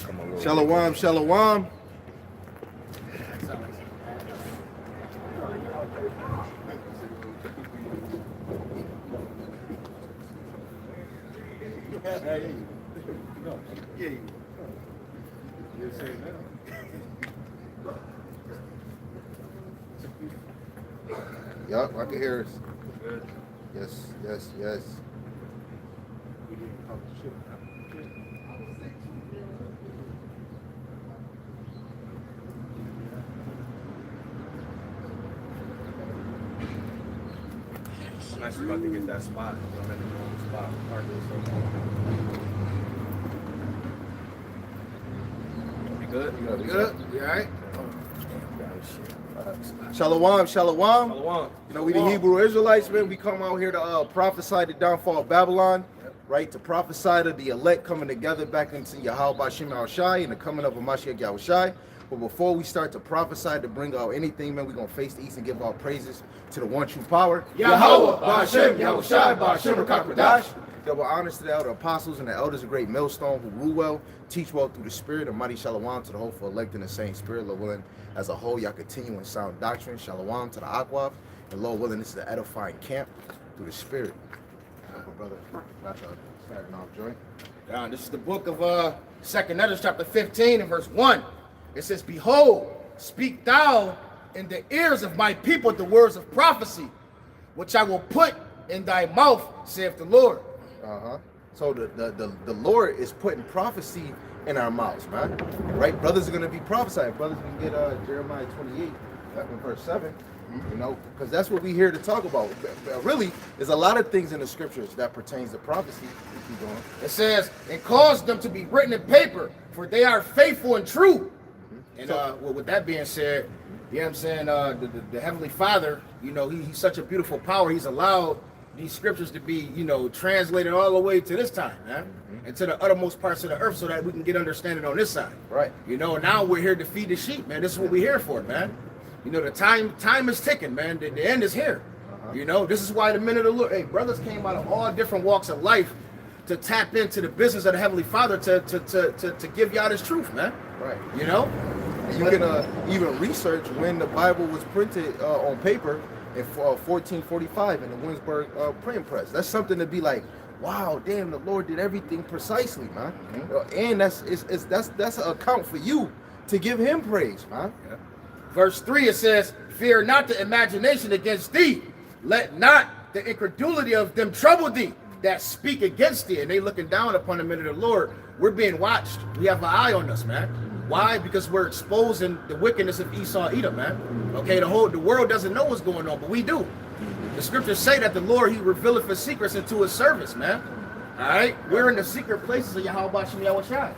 come a little. Shalom, shalom. Yup, I can hear us. Yes, yes, yes. I'm actually about to get that spot. I'm in the wrong spot. You good? You good? You all right? Shalom, shalom. Shalom. You know, we the Hebrew Israelites, man. We come out here to prophesy the downfall of Babylon, right? To prophesy to the elect coming together back into Yahweh B'Shem Yahushai and the coming of a Mashiach Yahushai. But before we start to prophesy to bring out anything, man, we're going to face the east and give our praises to the one true power. Yahweh B'Shem Yahushai B'Shem Rakakwadash. Double honors to the elder apostles and the elders of great millstone who rule well, teach well through the spirit, and mighty shalom to the hopeful elect in the same spirit. Lord willing, as a whole, y'all continue in sound doctrine. Shalom to the Akwaf, and Lord willing, this is the edifying camp through the spirit. My brother, not starting off, Joy. This is the book of 2nd Ezra, chapter 15 and verse 1. It says, "Behold, speak thou in the ears of my people the words of prophecy, which I will put in thy mouth, saith the Lord." So the Lord is putting prophecy in our mouths, man. Right? Brothers are going to be prophesying. Brothers can get Jeremiah 28, verse 7. You know, because that's what we're here to talk about. Really, there's a lot of things in the scriptures that pertains to prophecy. Keep going. It says, "And cause them to be written in paper, for they are faithful and true." And well, with that being said, you know what I'm saying, the Heavenly Father, you know, he's such a beautiful power. He's allowed these scriptures to be, you know, translated all the way to this time, man, and to the uttermost parts of the earth so that we can get understanding on this side. Right. You know, now we're here to feed the sheep, man. This is what we're here for, man. You know, the time is ticking, man. The end is here. You know, this is why the men of the Lord, hey, brothers came out of all different walks of life to tap into the business of the Heavenly Father to give y'all this truth, man. Right. You know? You can even research when the Bible was printed on paper in 1445 in the Winsburg printing press. That's something to be like, wow, damn, the Lord did everything precisely, man. And that's an account for you to give him praise, man. Yeah. Verse 3, it says, "Fear not the imagination against thee. Let not the incredulity of them trouble thee that speak against thee." And they looking down upon the men of the Lord. We're being watched. We have an eye on us, man. Why? Because we're exposing the wickedness of Esau Edom, man. Okay, the world doesn't know what's going on, but we do. The scriptures say that the Lord, he revealeth his secrets into his service, man. All right? We're in the secret places of Yahweh B'Shem Yahushai.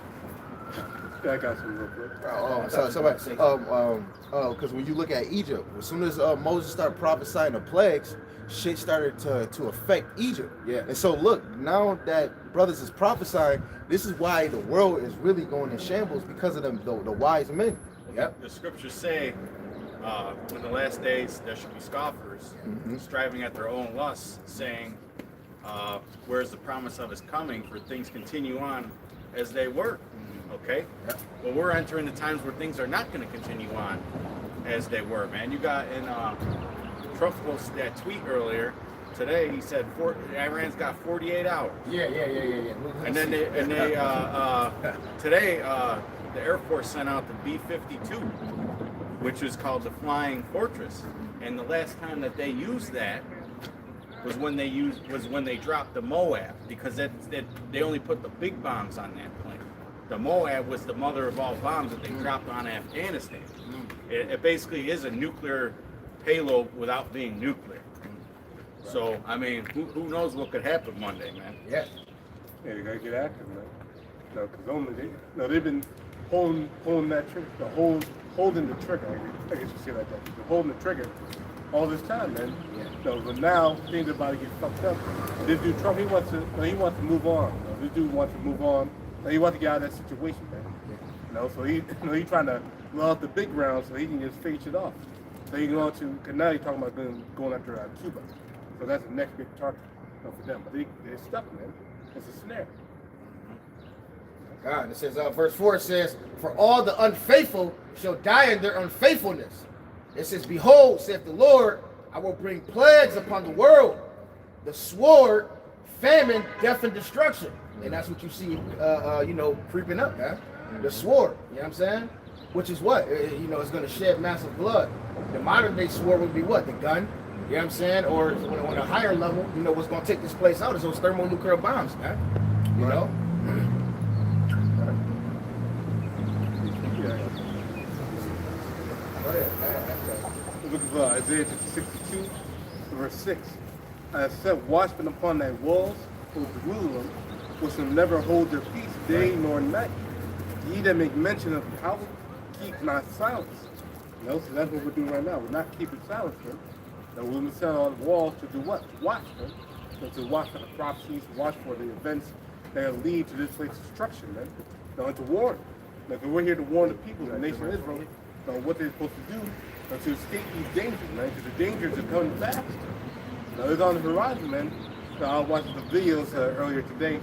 I got some real quick. Because when you look at Egypt, as soon as Moses started prophesying the plagues, shit started to affect Egypt. Yeah. And so look, now that brothers is prophesying, this is why the world is really going in shambles because of the wise men. Yep. The scriptures say, in the last days there should be scoffers, striving at their own lusts, saying, "Where's the promise of his coming? For things continue on as they were." Okay? Yep. Well, we're entering the times where things are not going to continue on as they were, man. You got in Trump posted that tweet earlier today. He said Iran's got 48 hours. Yeah. And then today the Air Force sent out the B-52, which is called the Flying Fortress. And the last time that they used that was when they dropped the Moab, because they only put the big bombs on that plane. The Moab was the mother of all bombs that they dropped on Afghanistan. It basically is a nuclear payload without being nuclear. So, I mean, who knows what could happen Monday, man? Yeah. Yeah, you gotta get active, man. No, because they've been holding that trigger, holding the trigger. I guess you say like that. They're holding the trigger all this time, man. Yeah. No, but now things are about to get fucked up. This dude Trump, he wants to move on. This dude wants to move on. He wants to get out of that situation, man. So he's trying to blow out the big round so he can just finish it off. So he can go to, because now he's talking about going after Cuba. So that's the next big target for them. But they're stuck, man. It's a snare. God, it says, verse 4 says, for all the unfaithful shall die in their unfaithfulness. It says, behold, saith the Lord, I will bring plagues upon the world, the sword, famine, death, and destruction. And that's what you see, creeping up, man. The sword, you know what I'm saying? Which is what? It's going to shed massive blood. The modern day sword would be what? The gun, you know what I'm saying? Or on a higher level, what's going to take this place out is those thermonuclear bombs, man. You know? The book of Isaiah 62, verse 6. I have set watchmen upon thy walls, O Jerusalem, which shall never hold their peace day nor night. Ye that make mention of power, keep not silence. So that's what we're doing right now. We're not keeping silence, man. Now we're going to set on the walls to do what? Watch, man. So to watch for the prophecies, watch for the events that will lead to this place's destruction, man. Now, and to warn. Now, we're here to warn the people, the nation of Israel, on what they're supposed to do to escape these dangers, man. Because the dangers are coming fast. Now, it's on the horizon, man. So I was watching the videos earlier today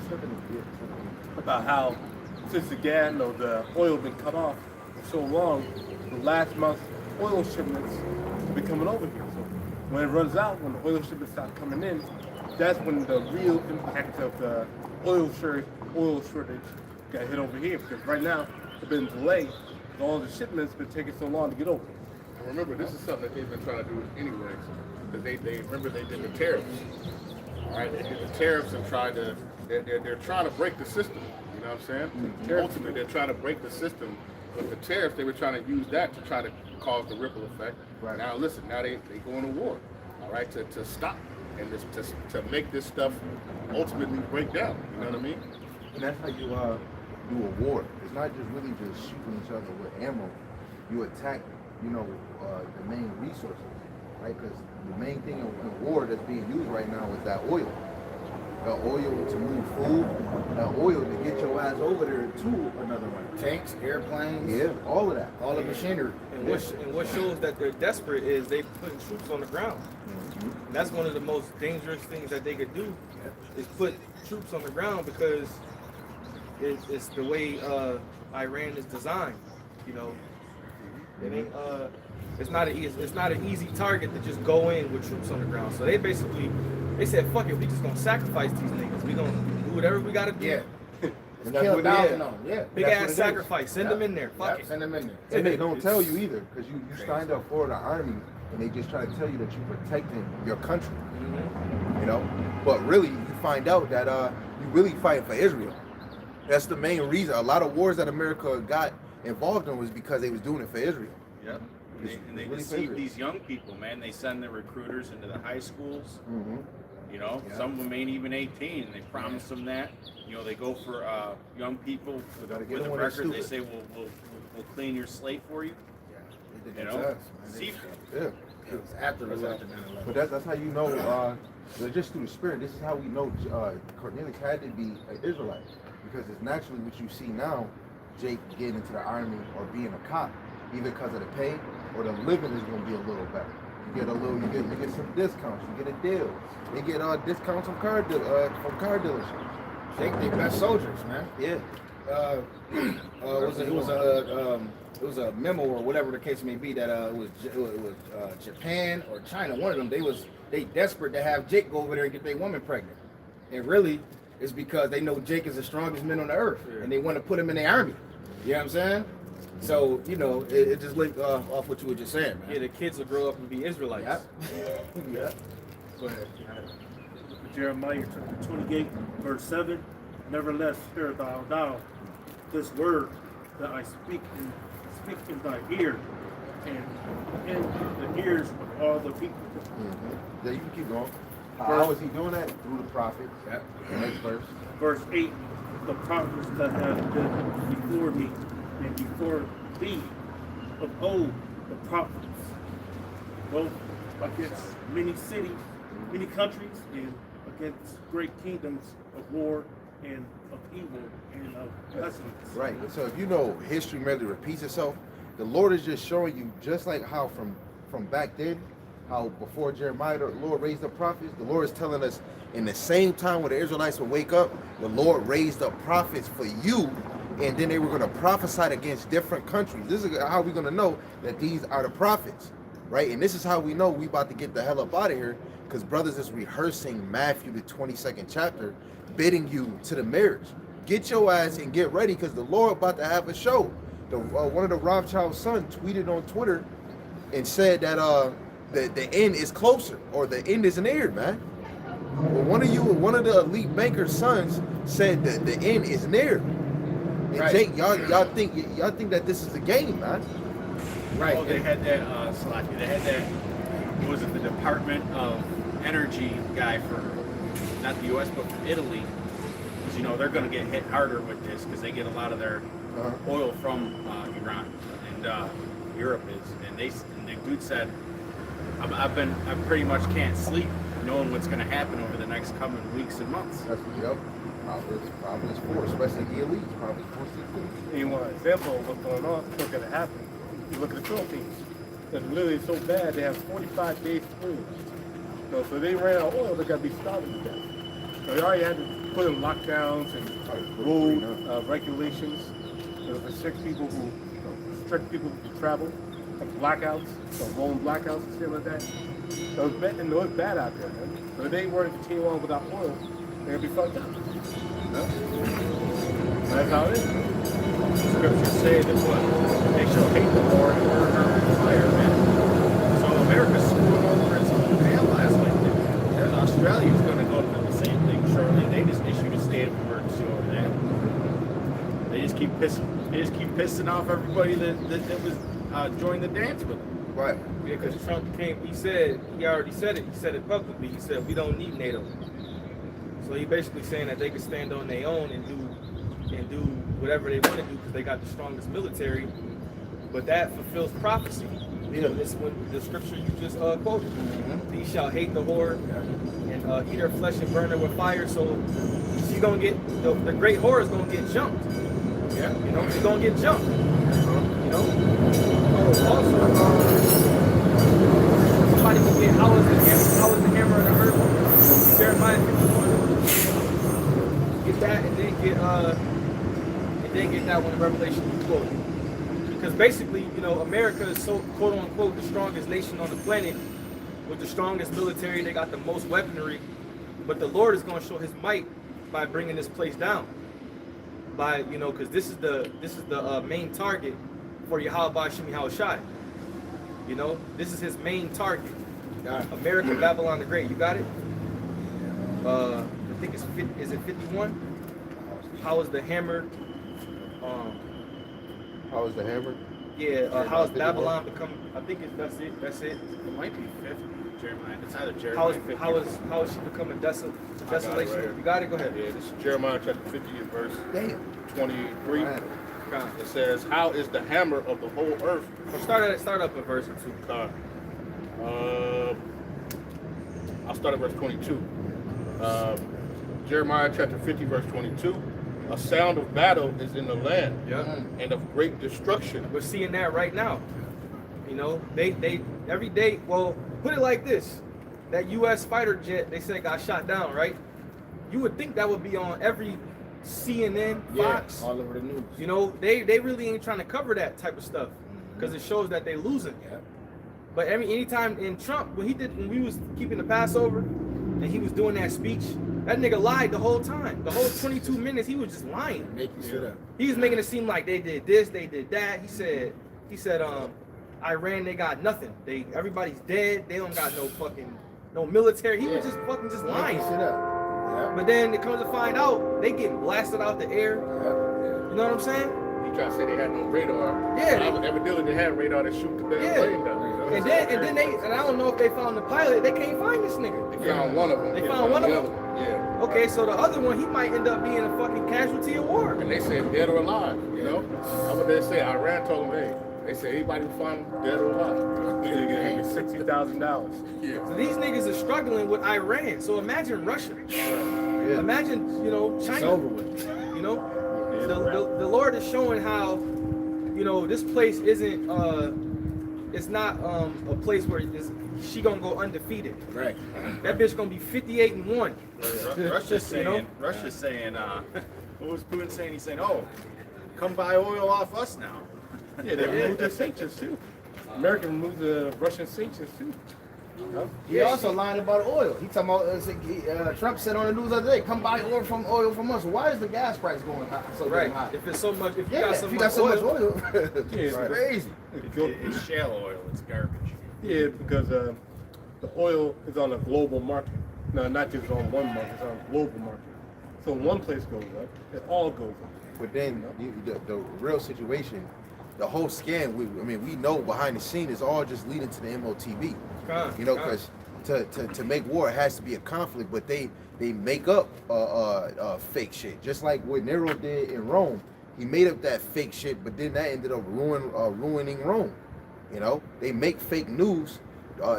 about how since the oil been cut off for so long, the last month's oil shipments have been coming over here. So when it runs out, when the oil shipments start coming in, that's when the real impact of the oil shortage got hit over here. Because right now, there's been delayed. All the shipments been taking so long to get over. And remember, this is something that they've been trying to do anyway. Because they did the tariffs. All right, they did the tariffs and they're trying to break the system. You know what I'm saying? Mm-hmm. Ultimately, they're trying to break the system. With the tariffs, they were trying to use that to try to cause the ripple effect. Right. Now listen, now they go into war. All right, to stop and to make this stuff ultimately break down. You know what I mean? And that's how you do a war. It's not just really just shooting each other with ammo. You attack, the main resources, right? Because the main thing in war that's being used right now is that oil. The oil to move food, the oil to get your ass over there to another one. Tanks, airplanes. Yeah, all of that. All the machinery. And what shows that they're desperate is they putting troops on the ground. Mm-hmm. That's one of the most dangerous things that they could do is put troops on the ground because it's the way Iran is designed. It ain't it's not an easy target to just go in with troops on the ground. So they said, fuck it, we just gonna sacrifice these niggas. We gonna do whatever we gotta do. Yeah. And that's what it is. Yeah. Big ass sacrifice. Send them in there. Fuck it. Send them in there. And they don't tell you either, because you signed up for the army, and they just try to tell you that you're protecting your country. Mm-hmm. But really, you find out that you really fight for Israel. That's the main reason. A lot of wars that America got involved in was because they was doing it for Israel. Yep. And they really deceive these young people, man. They send their recruiters into the high schools. Mm-hmm. Some of them ain't even 18, and they promise them that. They go for young people with a record. They say, we'll clean your slate for you. Yeah. Yeah. It was after the 9/11. But that's how you know, just through the spirit, this is how we know Cornelius had to be an Israelite. Because it's naturally what you see now, Jake getting into the army or being a cop, either because of the pay or the living is going to be a little better. You get some discounts, you get a deal. You get discounts from car dealerships. They best soldiers, man. Yeah. It was a memo or whatever the case may be that it was Japan or China. One of them, they desperate to have Jake go over there and get their woman pregnant, and really it's because they know Jake is the strongest man on the earth, and they want to put him in the army. You know what I'm saying? So it just linked off what you were just saying, man. Yeah, the kids will grow up and be Israelites. Yep. Go ahead. Jeremiah chapter 28, verse 7. Nevertheless, hear thou this word that I speak in thy ear, and in the ears of all the people. Mm-hmm. Yeah, you can keep going. How is he doing that? Through the prophets. Yep. Next verse. Verse 8. The prophets that have been before me and before thee, of old the prophets, both against many cities, many countries, and against great kingdoms of war and of evil and of pestilence. Right. So if you know history merely repeats itself, the Lord is just showing you, just like how from back then, how before Jeremiah the Lord raised up prophets, the Lord is telling us in the same time when the Israelites will wake up, the Lord raised up prophets for you and then they were going to prophesy against different countries. This is how we're going to know that these are the prophets, right? And this is how we know we about to get the hell up out of here, because brothers is rehearsing Matthew the 22nd chapter, bidding you to the marriage. Get your ass and get ready, because the Lord about to have a show. One of the Rothschild sons tweeted on Twitter and said that the end is closer, or the end is near, man. Well, one of the elite bankers' sons said that the end is near. And Right. Jake, y'all think that this is a game, man? Right. Oh, they had that, Salaki, they had that, what was it, the Department of Energy guy for, not the U.S., but from Italy. Because, you know, they're going to get hit harder with this because they get a lot of their oil from Iran, and Europe is. And the dude said, I pretty much can't sleep knowing what's going to happen over the next coming weeks and months. That's Providence 4, especially the elite, Providence 4, 16. You want an example of what's going on, what's going to happen. You look at the Philippines. It's literally so bad, they have 45 days free. So they ran out of oil, they got to be starving to death. So they already had to put in lockdowns and road regulations for restrict people who travel, like blackouts, so rolling blackouts and shit like that. So it's bad out there, man. So if they were to continue on without oil, they're going to be fucked up. That's how it is. Scriptures say that what? They shall hate the Lord and burn her with fire, man. So America's screwing over its own allies like that. And Australia's going to go through the same thing shortly. They just issued a state of emergency over there. They just keep pissing off everybody that was joined the dance with them. Right. Yeah, because Trump he already said it publicly. He said we don't need NATO. So he basically saying that they can stand on their own and do whatever they want to do because they got the strongest military. But that fulfills prophecy. You know, this when the scripture you just quoted. These shall hate the whore and eat her flesh and burn her with fire. So she's gonna get the great whore is gonna get jumped. Yeah. You know, she's gonna get jumped. You know. Also, somebody can get how is the hammer of the earth? Jeremiah 51. Get that, and then get that one in Revelation you quoted. Because basically, you know, America is so quote unquote the strongest nation on the planet with the strongest military. They got the most weaponry, but the Lord is going to show His might by bringing this place down. By because this is the main target for Yahweh Shem Yahushai. You know, this is His main target. America, Babylon the Great. You got it? I think is it 51? How is the hammer? How is the hammer? Yeah. How is Babylon become? I think that's it. It might be 50. Jeremiah. It's either Jeremiah. How is she becoming desolation? right here. You got it. Go ahead. Yeah, this is Jeremiah chapter 50 and verse 23. Right. It says, "How is the hammer of the whole earth?" So start up at verse 2. I'll start at verse 22. Jeremiah chapter 50, verse 22. A sound of battle is in the land, Yeah. and of great destruction. We're seeing that right now. You know, they every day. Well, put it like this: that U.S. fighter jet they said got shot down, right? You would think that would be on every CNN, Fox. all over the news. You know, they really ain't trying to cover that type of stuff because it shows that they losing. Yeah. But anytime in Trump, when we was keeping the Passover and he was doing that speech, that nigga lied the whole time. The whole 22 minutes, he was just lying. Make you sit up. He was making it seem like they did this, they did that. He said, Iran, they got nothing. Everybody's dead. They don't got no military. He was just fucking just lying. Make you sit up. Yeah. But then it comes to find out, they getting blasted out the air. Yeah. You know what I'm saying? He tried to say they had no radar. Yeah. Evidently they had radar to shoot the damn plane down. You know? And then I don't know if they found the pilot. They can't find this nigga. They found one of them. They found one of them? Yeah. Okay, so the other one, he might end up being a fucking casualty of war. And they said dead or alive, you know? That's what they say. Iran told them, hey, they said anybody who find them dead or alive. They get $60,000. Yeah. So these niggas are struggling with Iran. So imagine Russia. Imagine, China. It's over with. You know, the Lord is showing how, this place isn't. It's not a place where she gonna go undefeated. Right. That bitch gonna be 58-1. Russia's saying, You know? what was Putin saying? He's saying, oh, come buy oil off us now. Yeah, they removed the sanctions too. America removed the Russian sanctions too. He also lied about oil. He talking about Trump said on the news the other day, "Come buy oil from us." Why is the gas price going high? So Right. high? If it's so much, if you Yeah, got if so you much got so much oil, oil, it's Right. crazy. It's shale oil. It's garbage. Yeah, because the oil is on a global market. No, not just on one market, it's on a global market. So when one place goes up, it all goes up. But then the real situation, the whole scam. We know behind the scene is all just leading to the MOTV. You know, because to make war, it has to be a conflict. But they make up fake shit, just like what Nero did in Rome. He made up that fake shit, but then that ended up ruining Rome. You know, they make fake news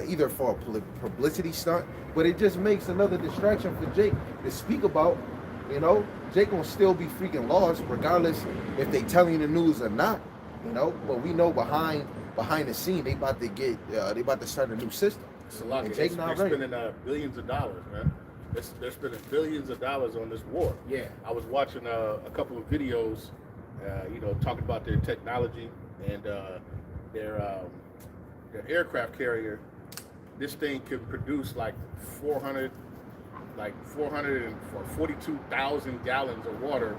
either for a publicity stunt, but it just makes another distraction for Jake to speak about. You know, Jake gonna still be freaking lost regardless if they telling the news or not. You know, but we know behind the scene they about to start a new system. It's a lot. And They're Jake not ready. spending billions of dollars, man. They're spending billions of dollars on this war. Yeah. I was watching a couple of videos, talking about their technology and their aircraft carrier. This thing could produce like 442,000 gallons of water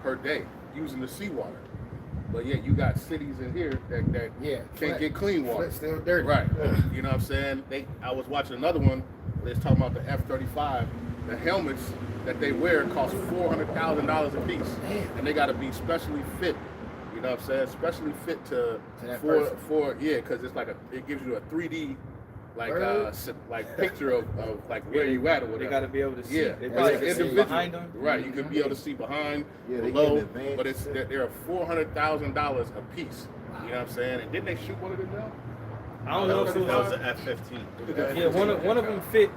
per day using the seawater. But yeah, you got cities in here that can't get clean water. It's still dirty. Right. You know what I'm saying? I was watching another one where they're talking about the F-35. The helmets that they wear cost $400,000 a piece. Damn. And they got to be specially fit. You know what I'm saying? Specially fit that person. because it's it gives you a 3D Word. picture of like where you at or whatever. they got to be able to see. Yeah, They probably it's can see individual. behind them. Right, you can be able to see behind, Yeah, they below, get advanced. but they're $400,000 a piece. You know what I'm saying? And didn't they shoot one of them down? I don't know if it That was was. the F-15. Yeah, one of them fit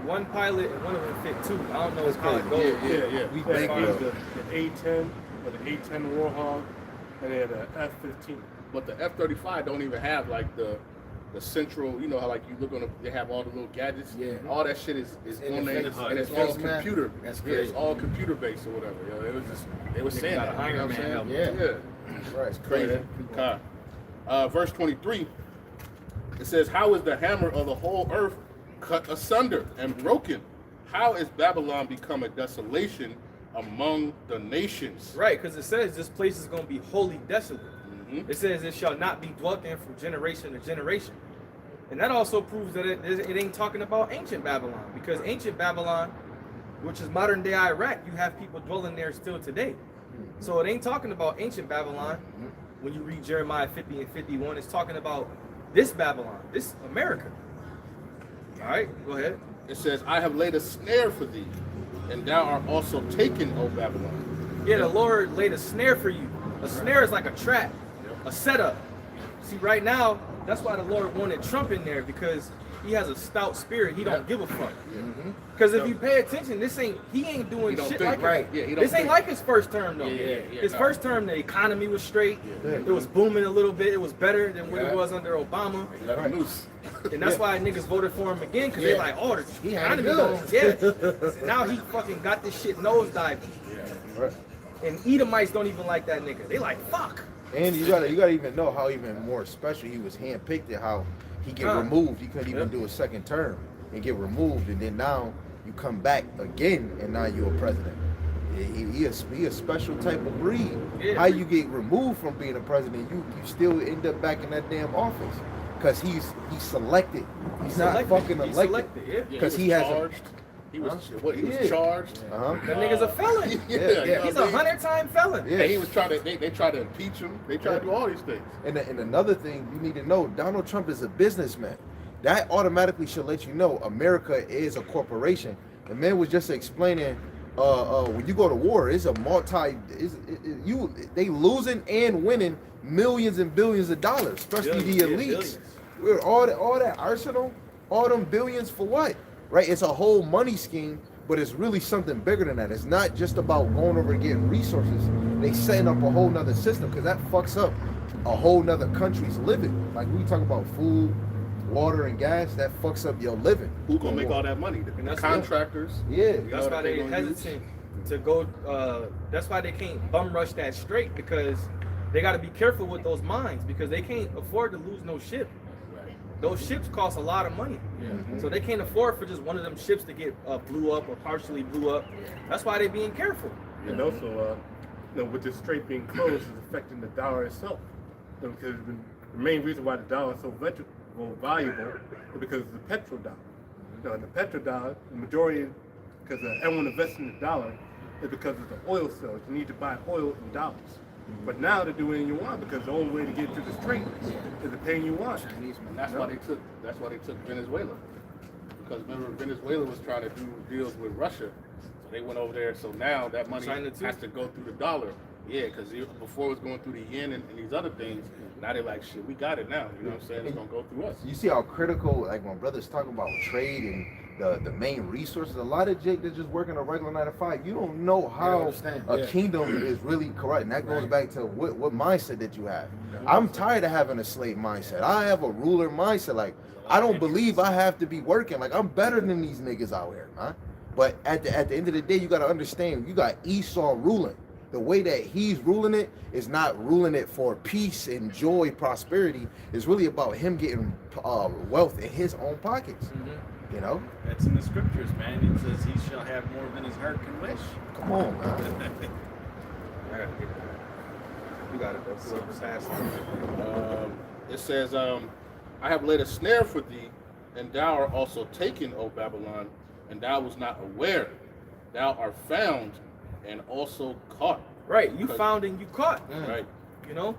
one pilot and one of them fit two. I don't know how it goes. Yeah. We As thank far you. as the A-10 or the A-10 Warhog, and they had the F-15. But the F-35 don't even have like the central, you know how like you look on they have all the little gadgets. Yeah. All that shit is in on the there, face. and it's The all face, man. computer. That's Yeah, it's crazy. all computer based or whatever. It was just they were saying got that. an You know Iron what I'm Man saying? helmet. Yeah. Right, it's crazy. Okay. Verse 23. It says, "How is the hammer of the whole earth cut asunder and broken? How is Babylon become a desolation among the nations?" Right, because it says this place is going to be wholly desolate. Mhm. It says it shall not be dwelt in from generation to generation. And that also proves that it ain't talking about ancient Babylon, because ancient Babylon, which is modern day Iraq, you have people dwelling there still today. So it ain't talking about ancient Babylon. When you read Jeremiah 50 and 51, it's talking about this Babylon, this America. All right, go ahead. It says, "I have laid a snare for thee, and thou art also taken, O Babylon." Yeah, the Lord laid a snare for you. A snare is like a trap, a setup. See, right now, that's why the Lord wanted Trump in there, because he has a stout spirit. He don't give a fuck. Because if you pay attention, he ain't doing He don't shit think like right. it. Yeah, he don't This ain't think. like his first term though. Yeah, His no. first term, the economy was straight. It was booming a little bit. It was better than what it was under Obama. Let him loose. And that's why niggas voted for him again, because they like, oh, the He had it economy good. going, yeah. Now he fucking got this shit nosediving. Right. And Edomites don't even like that nigga. They like, fuck. And you gotta even know how even more special he was handpicked and how he get removed. He couldn't even do a second term and get removed, and then now you come back again and now you're a president. He a special type of breed. Yeah. How you get removed from being a president, you still end up back in that damn office. Cause he's selected. He's not Selected. fucking He's elected. selected, yeah. Because was he has charged. He was he was Yeah. charged. That nigga's a felon. Yeah, Yeah. you know He's what I mean? 100-time felon. Yeah. And he was trying to they tried to impeach him. They tried to do all these things. And another thing you need to know, Donald Trump is a businessman. That automatically should let you know America is a corporation. The man was just explaining when you go to war, it's a they losing and winning millions and billions of dollars, especially Billions, the yeah, elites. billions. We're all that arsenal, all them billions for what? Right? It's a whole money scheme, but it's really something bigger than that. It's not just about going over and getting resources. They setting up a whole nother system, because that fucks up a whole nother country's living. Like we talk about food, water, and gas, that fucks up your living. Who's gonna make all that money? The And that's contractors. Yeah. You know That's what why they they gonna use? hesitant to go. That's why they can't bum rush that straight, because they got to be careful with those mines, because they can't afford to lose no ship. Those ships cost a lot of money, so they can't afford for just one of them ships to get blew up or partially blew up. That's why they're being careful. And also, with the strait being closed, is affecting the dollar itself. Because the main reason why the dollar is so valuable is because of the petrodollar. The petrodollar, the majority, because everyone invests in the dollar, is because of the oil sales. You need to buy oil in dollars. But now they're doing it in yuan, because the only way to get to the strait is to pay in yuan. And that's why they took Venezuela. Because remember, Venezuela was trying to do deals with Russia, so they went over there. So now that money has to go through the dollar. Yeah, because before it was going through the yen and these other things. Now they're like, shit, we got it now. You know what I'm saying? It's gonna go through us. You see how critical, like when brothers talk about trade and the main resources, a lot of Jake that's just working a regular 9 to 5. You don't know how a kingdom is really corrupt, and that goes back to what mindset that you have. I'm tired of having a slave mindset. I have a ruler mindset. Like, I don't believe I have to be working. Like, I'm better than these niggas out here, man. But at the end of the day, you got to understand, you got Esau ruling. The way that he's ruling it is not ruling it for peace and joy, prosperity. It's really about him getting wealth in his own pockets. You know? That's in the scriptures, man. It says he shall have more than his heart can wish. Come on, man. I gotta get that. You got it, bro. So fast. It says, I have laid a snare for thee, and thou art also taken, O Babylon, and thou was not aware. Thou art found and also caught. Right, you found and you caught. Right. You know?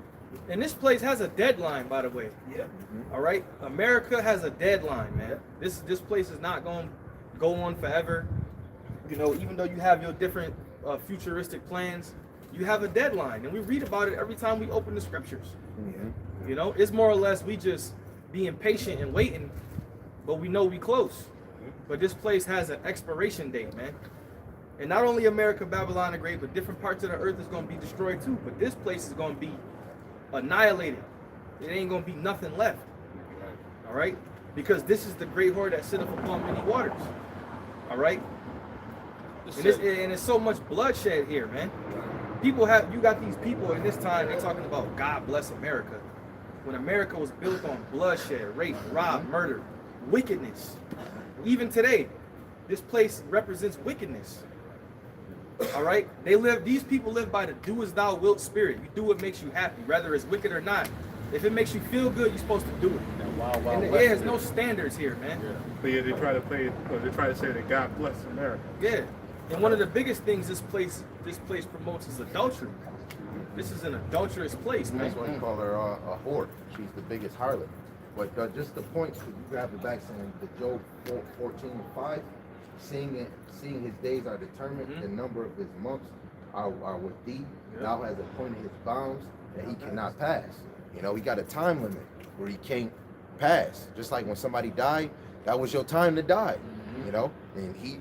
And this place has a deadline, by the way. Yeah. All right? America has a deadline, man. This place is not going to go on forever. You know, even though you have your different futuristic plans, you have a deadline. And we read about it every time we open the scriptures. You know, it's more or less we just being patient and waiting, but we know we close. But this place has an expiration date, man. And not only America, Babylon the Great, but different parts of the earth is going to be destroyed too. But this place is going to be annihilated. It ain't going to be nothing left. All right? Because this is the great whore that sitteth upon many waters. All right? And it's so much bloodshed here, man. You got these people in this time, they're talking about God bless America. When America was built on bloodshed, rape, rob, murder, wickedness. Even today, this place represents wickedness. All right, these people live by the do as thou wilt spirit. You do what makes you happy, whether it's wicked or not. If it makes you feel good, you're supposed to do it. And there's no standards here, man. But yeah, they try to they try to say that God bless America. Yeah, and one of the biggest things this place promotes is adultery. This is an adulterous place, man. That's why you call her a whore. She's the biggest harlot. But just the points, you grab it back saying the Job 14:5, seeing his days are determined, the number of his months are with thee. Thou hast appointed his bounds that he cannot pass. You know, he got a time limit where he can't pass. Just like when somebody died, that was your time to die. You know, and he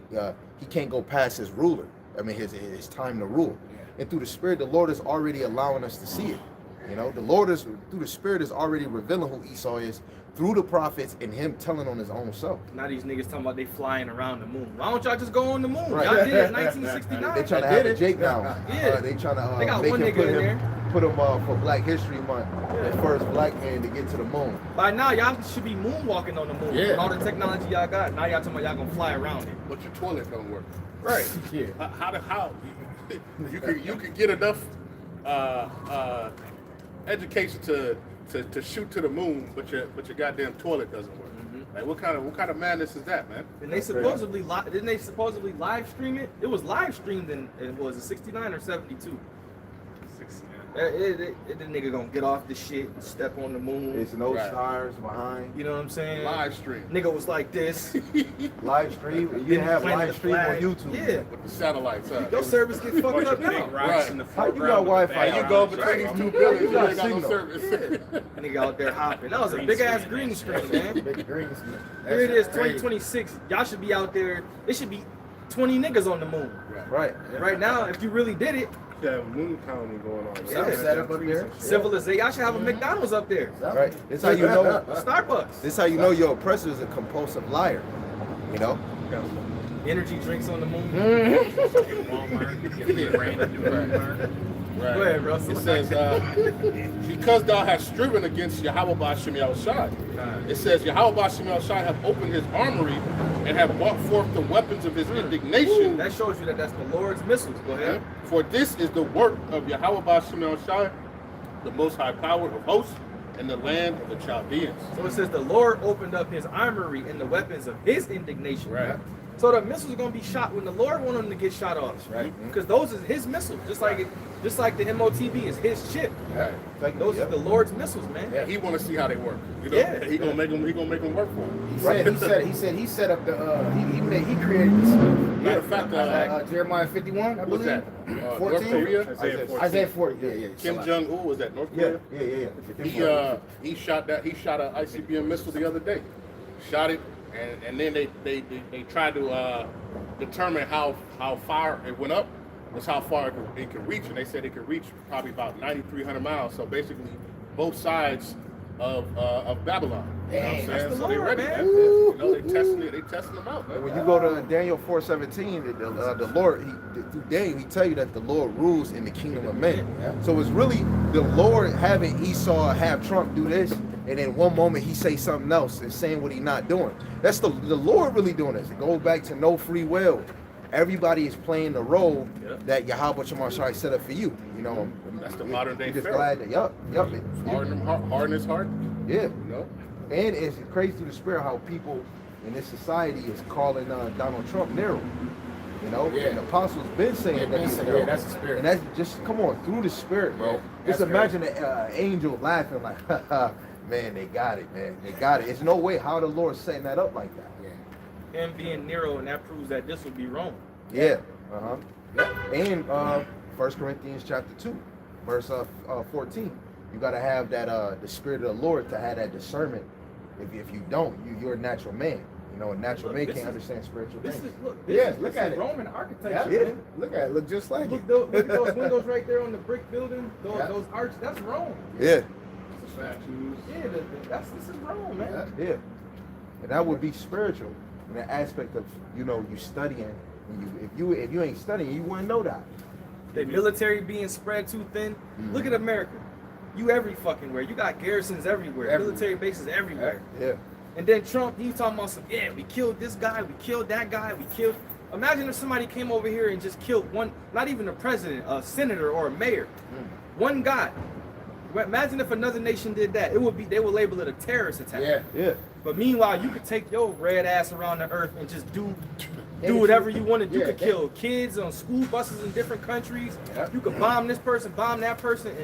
can't go past his ruler. I mean, his time to rule. And through the Spirit, the Lord is already allowing us to see it. You know, the Lord is, through the Spirit, is already revealing who Esau is through the prophets and him telling on his own self. Now these niggas talking about they flying around the moon. Why don't y'all just go on the moon? Y'all did it in 1969. They trying to have a Jake now. Yeah. They trying to they got make one him nigga in there. Put him for Black History Month, the first black man to get to the moon. By now, y'all should be moonwalking on the moon. With all the technology y'all got. Now y'all talking about y'all gonna fly around it. But your toilet don't work. Right. Yeah. How you can get enough education to shoot to the moon, but your goddamn toilet doesn't work. Like what kind of madness is that, man? And they supposedly didn't they supposedly live stream it? It was live streamed in was it 69 or 72? 69. The nigga gonna get off the shit and step on the moon. There's no stars behind. You know what I'm saying? Live stream. Nigga was like this. Live stream. You didn't have live stream on YouTube. Yeah. With the satellites. Your service get fucked up now. Right. How you got Wi-Fi? You go between these two buildings, you ain't got no service. Nigga out there hopping. That was a big ass green screen, man. Big green screen. Here it is, 2026. Y'all should be out there. It should be 20 niggas on the moon. Right. Right now, if you really did it. You have a moon colony going on. Yeah. Set up there. Civilization. Y'all should have a McDonald's up there. Right. This how you know. Starbucks. This how you know your oppressor is a compulsive liar. You know. energy drinks on the moon. Walmart. Right. Go ahead, Russell. It says, because thou hast striven against Yahweh Ba'Shem Yahushai. It says, Yahweh Ba'Shem Yahushai have opened his armory and have brought forth the weapons of his indignation. That shows you that that's the Lord's missiles. Go ahead. For this is the work of Yahweh Ba'Shem Yahushai, the most high power of hosts, in the land of the Chaldeans. So it says the Lord opened up his armory and the weapons of his indignation. Right. So the missiles are gonna be shot when the Lord wanted them to get shot off. Right. Because those are his missiles, just like the MOTB is his chip. Right. Those are the Lord's missiles, man. Yeah, he want to see how they work. You know, Yeah. he gonna make them work for him. He set up the he created this. Matter of fact, Jeremiah 51, I what's believe. that? 14? North Korea. Isaiah 40. Yeah. Kim Jong-un was that North Korea? Yeah. He shot an ICBM missile the other day. Shot it, and then they tried to determine how far it went up. Was how far it could reach, and they said it could reach probably about 9,300 miles. So basically, both sides of Babylon. You know what I'm saying? That's the So they Lord, ready, man. man. You know, they testing them out, man. When you go to Daniel 4:17, the Lord, through Daniel, he tell you that the Lord rules in the kingdom of men. So it's really the Lord having Esau have Trump do this, and then one moment he say something else and saying what he not doing. That's the Lord really doing this. It goes back to no free will. Everybody is playing the role that Yahweh Shemashai set up for you. You know, That's the modern day just Pharaoh. glad that Harden his heart. yeah. You know. And it's crazy through the spirit how people in this society is calling Donald Trump Nero. You know, Yeah. the apostles been saying that he's Nero. that's the spirit. And that's just, come on, through the spirit, bro. Yeah, Just that's imagine an angel laughing like, man, they got it, man. They got it. There's no way how the Lord's setting that up like that. Him being Nero, and that proves that this will be Rome. Yeah. And 1 Corinthians chapter 2, verse 14. You got to have that the spirit of the Lord to have that discernment. If you don't, you're a natural man. You know, a natural man can't understand spiritual This things. is look. Look at it. Roman architecture. Yeah. Man. Look at it. Look just like Look, it. look at those windows right there on the brick building. Those arches. That's Rome. Yeah. Yeah, this is Rome, man. Yeah. And that would be spiritual in the aspect of, you know, you studying. And if you ain't studying, you wouldn't know that. The military being spread too thin. Look at America. You every fucking where. You got garrisons everywhere. Military bases everywhere. Yeah. And then Trump, he's talking about some, we killed this guy, we killed that guy, we killed. Imagine if somebody came over here and just killed one, not even a president, a senator or a mayor. One guy. Imagine if another nation did that. They would label it a terrorist attack. Yeah. But meanwhile, you could take your red ass around the earth and just do whatever you wanted. You could kill kids on school buses in different countries. You could bomb this person, bomb that person,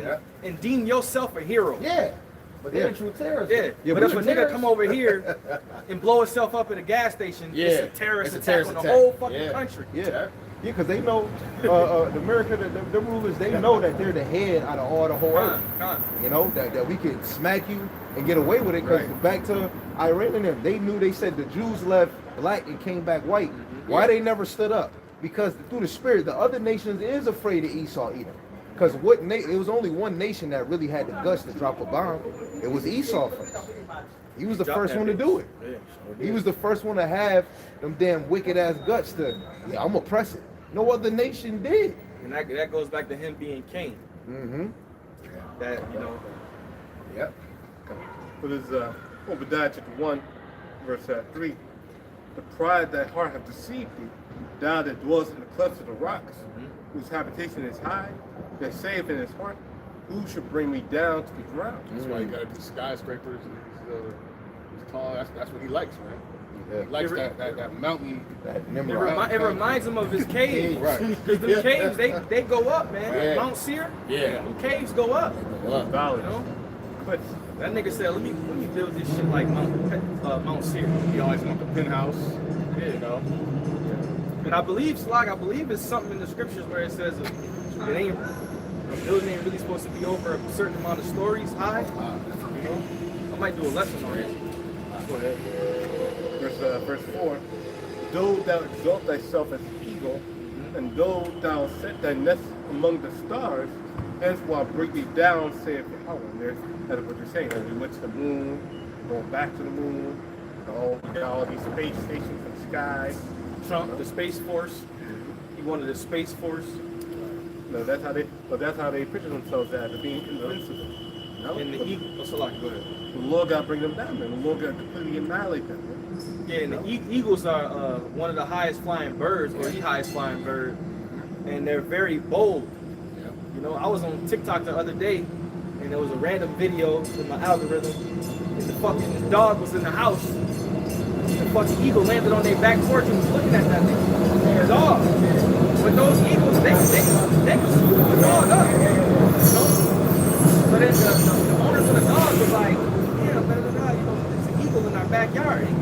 and deem yourself a hero. Yeah. But they're true terrorists. Yeah. But if a nigga come over here and blow himself up at a gas station, it's a terrorist attack on the whole fucking country. Yeah, because they know, America, the rulers, they know that they're the head out of all the whole earth. You know, that we can smack you and get away with it, because back to Iran and them, they knew, they said the Jews left black and came back white. Why they never stood up? Because through the spirit, the other nations is afraid of Esau Edom. Because it was only one nation that really had the guts to drop a bomb. It was Esau first. He was the first one to do it. He was the first one to have them damn wicked ass guts to, I'm gonna press it. No other nation did. And that goes back to him being king. That, you know. But it's Obadiah chapter 1, verse 3. The pride of thy heart hath deceived thee, thou that dwellest in the clefts of the rocks, whose habitation is high, that saith in his heart, who should bring me down to the ground? That's why you got these skyscrapers and these tall. That's what he likes, man. He likes that mountain. It reminds him of his caves. Because the caves, they go up, man. Mount Seir. Them caves go up. You know? But that nigga said, let me build this shit like Mount Seir. He always want the penthouse. You know. And I believe it's something in the scriptures where it says a building ain't really supposed to be over a certain amount of stories high. You know, I might do a lesson on it. Go ahead. Verse 4. Though thou exalt thyself as an eagle, and though thou set thy nest among the stars, hence will I bring thee down, saith Yahweh. And that's what you're saying. We went to the moon, going back to the moon. We got all these space stations in the sky. Trump, the Space Force. He wanted the Space Force. No, that's how they picture themselves as being invincible. No? And the eagle. Oh, Salaki, go ahead. The Lord got to bring them down, man. The Lord got to completely annihilate them. Man. Yeah, and the eagles are one of the highest flying birds, or the highest flying bird, and they're very bold. Yeah. You know, I was on TikTok the other day, and there was a random video in my algorithm, and the dog was in the house. The fucking eagle landed on their back porch and was looking at that thing. The dog. But those eagles, they can swoop the dog up. You know? So then the owners of the dog was like, yeah, you know, it's an eagle in our backyard. He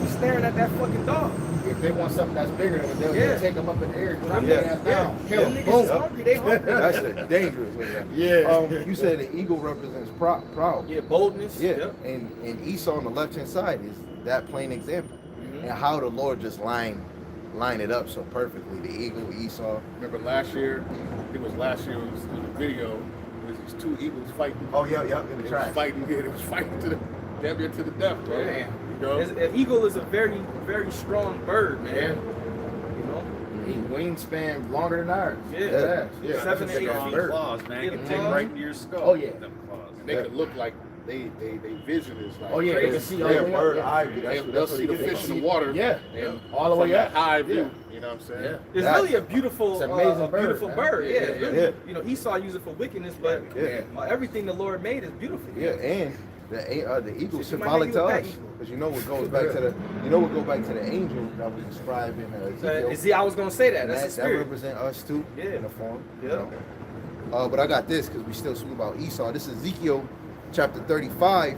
was staring at that fucking dog. If they want something that's bigger than them, Yeah. they'll take them up in the air, drop Yeah. their ass down, kill Them them. niggas is Boom. hungry, they hungry. That's a dangerous way. Yeah. You said the eagle represents proud. Yeah, boldness. Yeah. Yep. And Esau on the left hand side is that plain example. Mhm. And how the Lord just line it up so perfectly. The eagle, Esau. Remember last year? It was a video. It was these two eagles fighting. Oh yeah, in They was fighting. Yeah, they was fighting to the damn near to the death, bro. Yeah. You know? An eagle is a very, very strong bird, man. Yeah. You know? Wingspan longer than ours. Yeah. Yeah. 7 to 8 Strong feet. claws, man. Yeah, Can the take claws. right to your skull. Oh, yeah. Them claws. And they could look like they vision is like Oh, yeah, they crazy. can see Yeah, all the way bird up. eye Yeah. view. They'll see the fish in the water. Yeah. And All the from way that up. high view. Yeah. You know what I'm saying? Yeah. It's That- really a beautiful, It's an amazing bird, beautiful man. bird. Yeah, Yeah, it's really, yeah. you know, Esau used it for wickedness, but Yeah. everything the Lord made is beautiful. Yeah, and the eagle Shit, you might symbolic make to you a us, bad eagle. because you know what goes back to the angel that was described in Ezekiel. See, I was gonna say that. And That's the that spirit. represent us too Yeah. in a form. Yeah. You know? But I got this because we still speak about Esau. This is Ezekiel chapter 35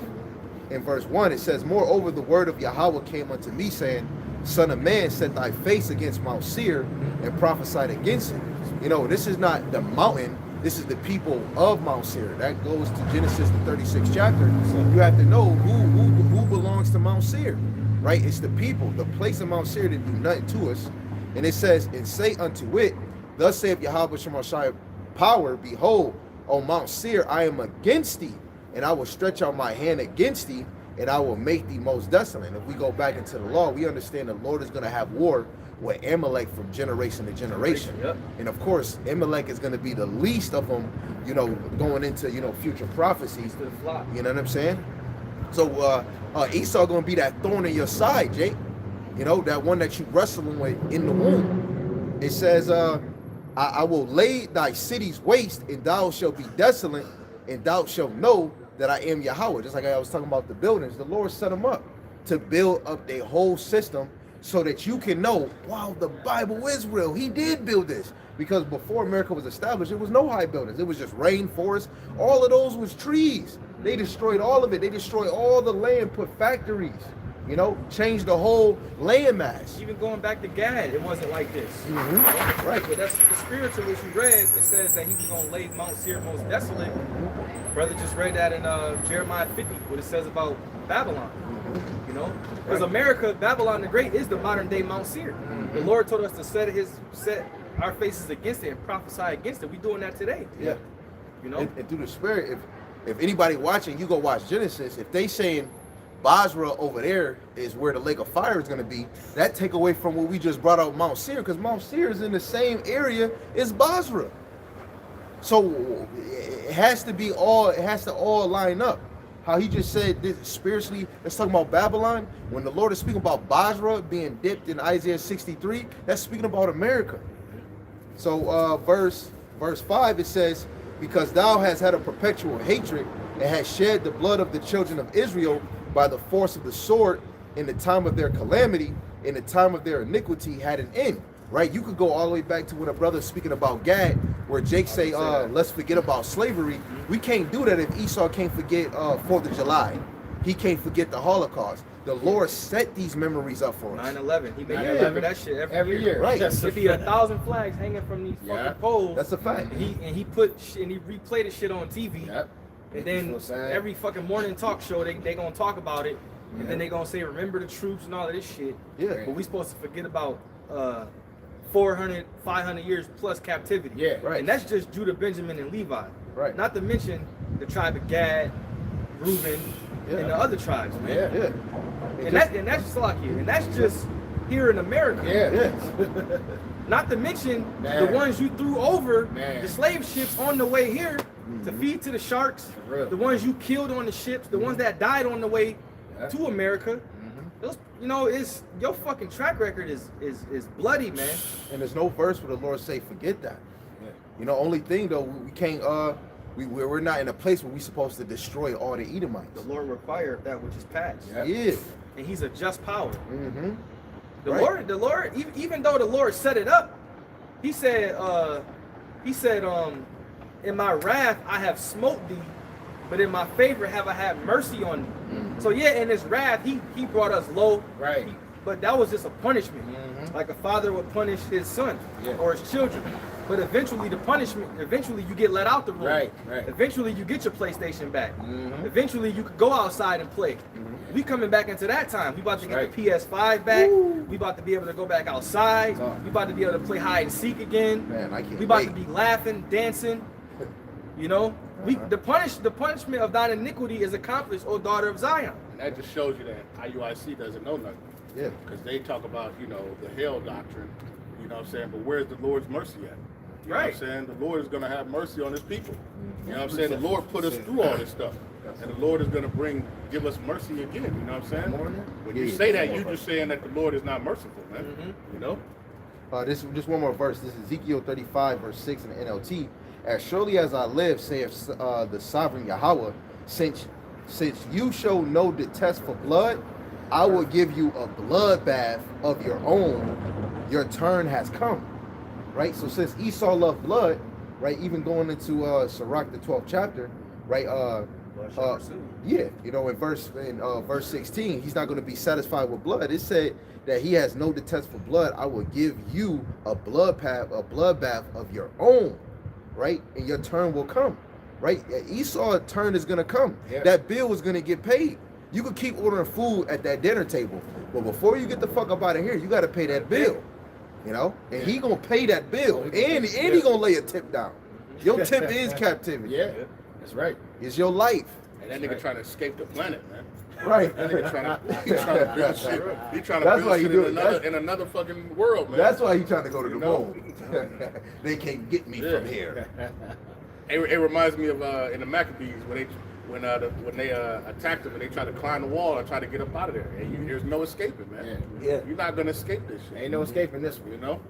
in verse 1. It says, "Moreover, the word of Yahweh came unto me, saying, Son of man, set thy face against Mount Seir and prophesied against it." You know, this is not the mountain. This is the people of Mount Seir. That goes to Genesis the 36th chapter. So you have to know who belongs to Mount Seir, right? It's the people, the place of Mount Seir that do nothing to us. And it says, "And say unto it, Thus saith Yahweh Shemashai power, behold, O Mount Seir, I am against thee, and I will stretch out my hand against thee, and I will make thee most desolate." If we go back into the law, we understand the Lord is going to have war with Amalek from generation to generation. Yep. And of course, Amalek is going to be the least of them, you know, going into, you know, future prophecies. To the flock. You know what I'm saying? So Esau going to be that thorn in your side, Jake. You know, that one that you wrestling with in the womb. It says, I will lay thy cities waste, and thou shalt be desolate, and thou shalt know that I am Yahweh. Just like I was talking about the buildings, the Lord set them up to build up their whole system so that you can know, wow, the Bible is real. He did build this. Because before America was established, there was no high buildings. It was just rainforest. All of those was trees. They destroyed all of it. They destroyed all the land, put factories, you know, changed the whole land mass. Even going back to Gad, it wasn't like this. Right. But that's the spiritual which you read. It says that he was going to lay Mount Seir most desolate. Brother just read that in Jeremiah 50, what it says about Babylon. You know, because America, Babylon the Great, is the modern day Mount Seir. The Lord told us to set our faces against it and prophesy against it. We doing that today. Yeah. You know, And through the spirit, if anybody watching, you go watch Genesis, if they saying Basra over there is where the lake of fire is going to be, that take away from what we just brought out Mount Seir, because Mount Seir is in the same area as Basra. So it has to all line up. How he just said this spiritually, let's talk about Babylon. When the Lord is speaking about Basra being dipped in Isaiah 63, that's speaking about America. So verse 5, it says, "Because thou hast had a perpetual hatred and hast shed the blood of the children of Israel by the force of the sword in the time of their calamity, in the time of their iniquity had an end." Right? You could go all the way back to when a brother's speaking about Gad, where Jake say, let's forget about slavery. We can't do that if Esau can't forget 4th of July. He can't forget the Holocaust. The Lord set these memories up for us. 9/11. He made 9/11. you remember that shit every year. Right. It'd be 1,000 flags hanging from these fucking poles. That's a fact. And he replayed the shit on TV. Yep. And then So sad. every fucking morning talk show, they gonna talk about it. And then they gonna say, remember the troops and all of this shit. Yeah. But we supposed to forget about 400, 500 years plus captivity. Yeah. Right. And that's just Judah, Benjamin, and Levi. Right. Not to mention the tribe of Gad, Reuben, Yeah. and the other tribes, man. Yeah. And that's Salakia. And that's just here in America. Yeah. Not to mention Man. the ones you threw over Man. the slave ships on the way here to feed to the sharks, For real. the ones you killed on the ships, the ones that died on the way Yeah. to America. Those, you know, it's your fucking track record is bloody, man. And there's no verse where the Lord say, forget that. Yeah. You know, only thing though, we can't we're not in a place where we're supposed to destroy all the Edomites. The Lord required that which is past, Yeah. Yeah. and He's a just power. Mm-hmm. The Right. Lord, even though the Lord set it up, He said, in my wrath I have smote thee, but in my favor have I had mercy on thee. So yeah, in His wrath, He brought us low. Right. But that was just a punishment, like a father would punish his son Yeah. or his children. But eventually, eventually you get let out the room. Right. Eventually, you get your PlayStation back. Eventually, you could go outside and play. We coming back into that time. We about to get the PS5 back. We about to be able to go back outside. We about to be able to play hide and seek again. Man, I can't We about wait. to be laughing, dancing. You know, the punishment of thine iniquity is accomplished, O daughter of Zion. And that just shows you that IUIC doesn't know nothing. Yeah. Because they talk about, you know, the hell doctrine, you know what I'm saying? But where's the Lord's mercy at? You know what I'm saying? The Lord is going to have mercy on His people. You know what I'm saying? The Lord put us through all this stuff. And the Lord is going to give us mercy again. You know what I'm saying? When you say that, you're just saying that the Lord is not merciful, man. You know? This just one more verse. This is Ezekiel 35, verse 6 in the NLT. As surely as I live, saith the sovereign Yahweh, since you show no detest for blood, I will give you a bloodbath of your own. Your turn has come. Right? So since Esau loved blood, right, even going into Sirach, the 12th chapter, right? Yeah, you know, in verse 16, he's not going to be satisfied with blood. It said that he has no detest for blood. I will give you a bloodbath of your own, right? And your turn will come, right? Esau's turn is going to come. Yeah. That bill is going to get paid. You could keep ordering food at that dinner table, but before you get the fuck up out of here, you got to pay that bill, you know? And he going to pay that bill, and he going to lay a tip down. Your tip is captivity. Yeah. That's right. It's your life. And that nigga trying to escape the planet, man. Right. That nigga trying to build shit. He trying to That's build why he shit do in it. another fucking world, man. That's why he's trying to go to the You know? moon. They can't get me from here. It reminds me of in the Maccabees when they attacked him and they tried to climb the wall and try to get up out of there. And there's no escaping, man. Yeah. You're not gonna escape this shit. Ain't no escaping this one. You know.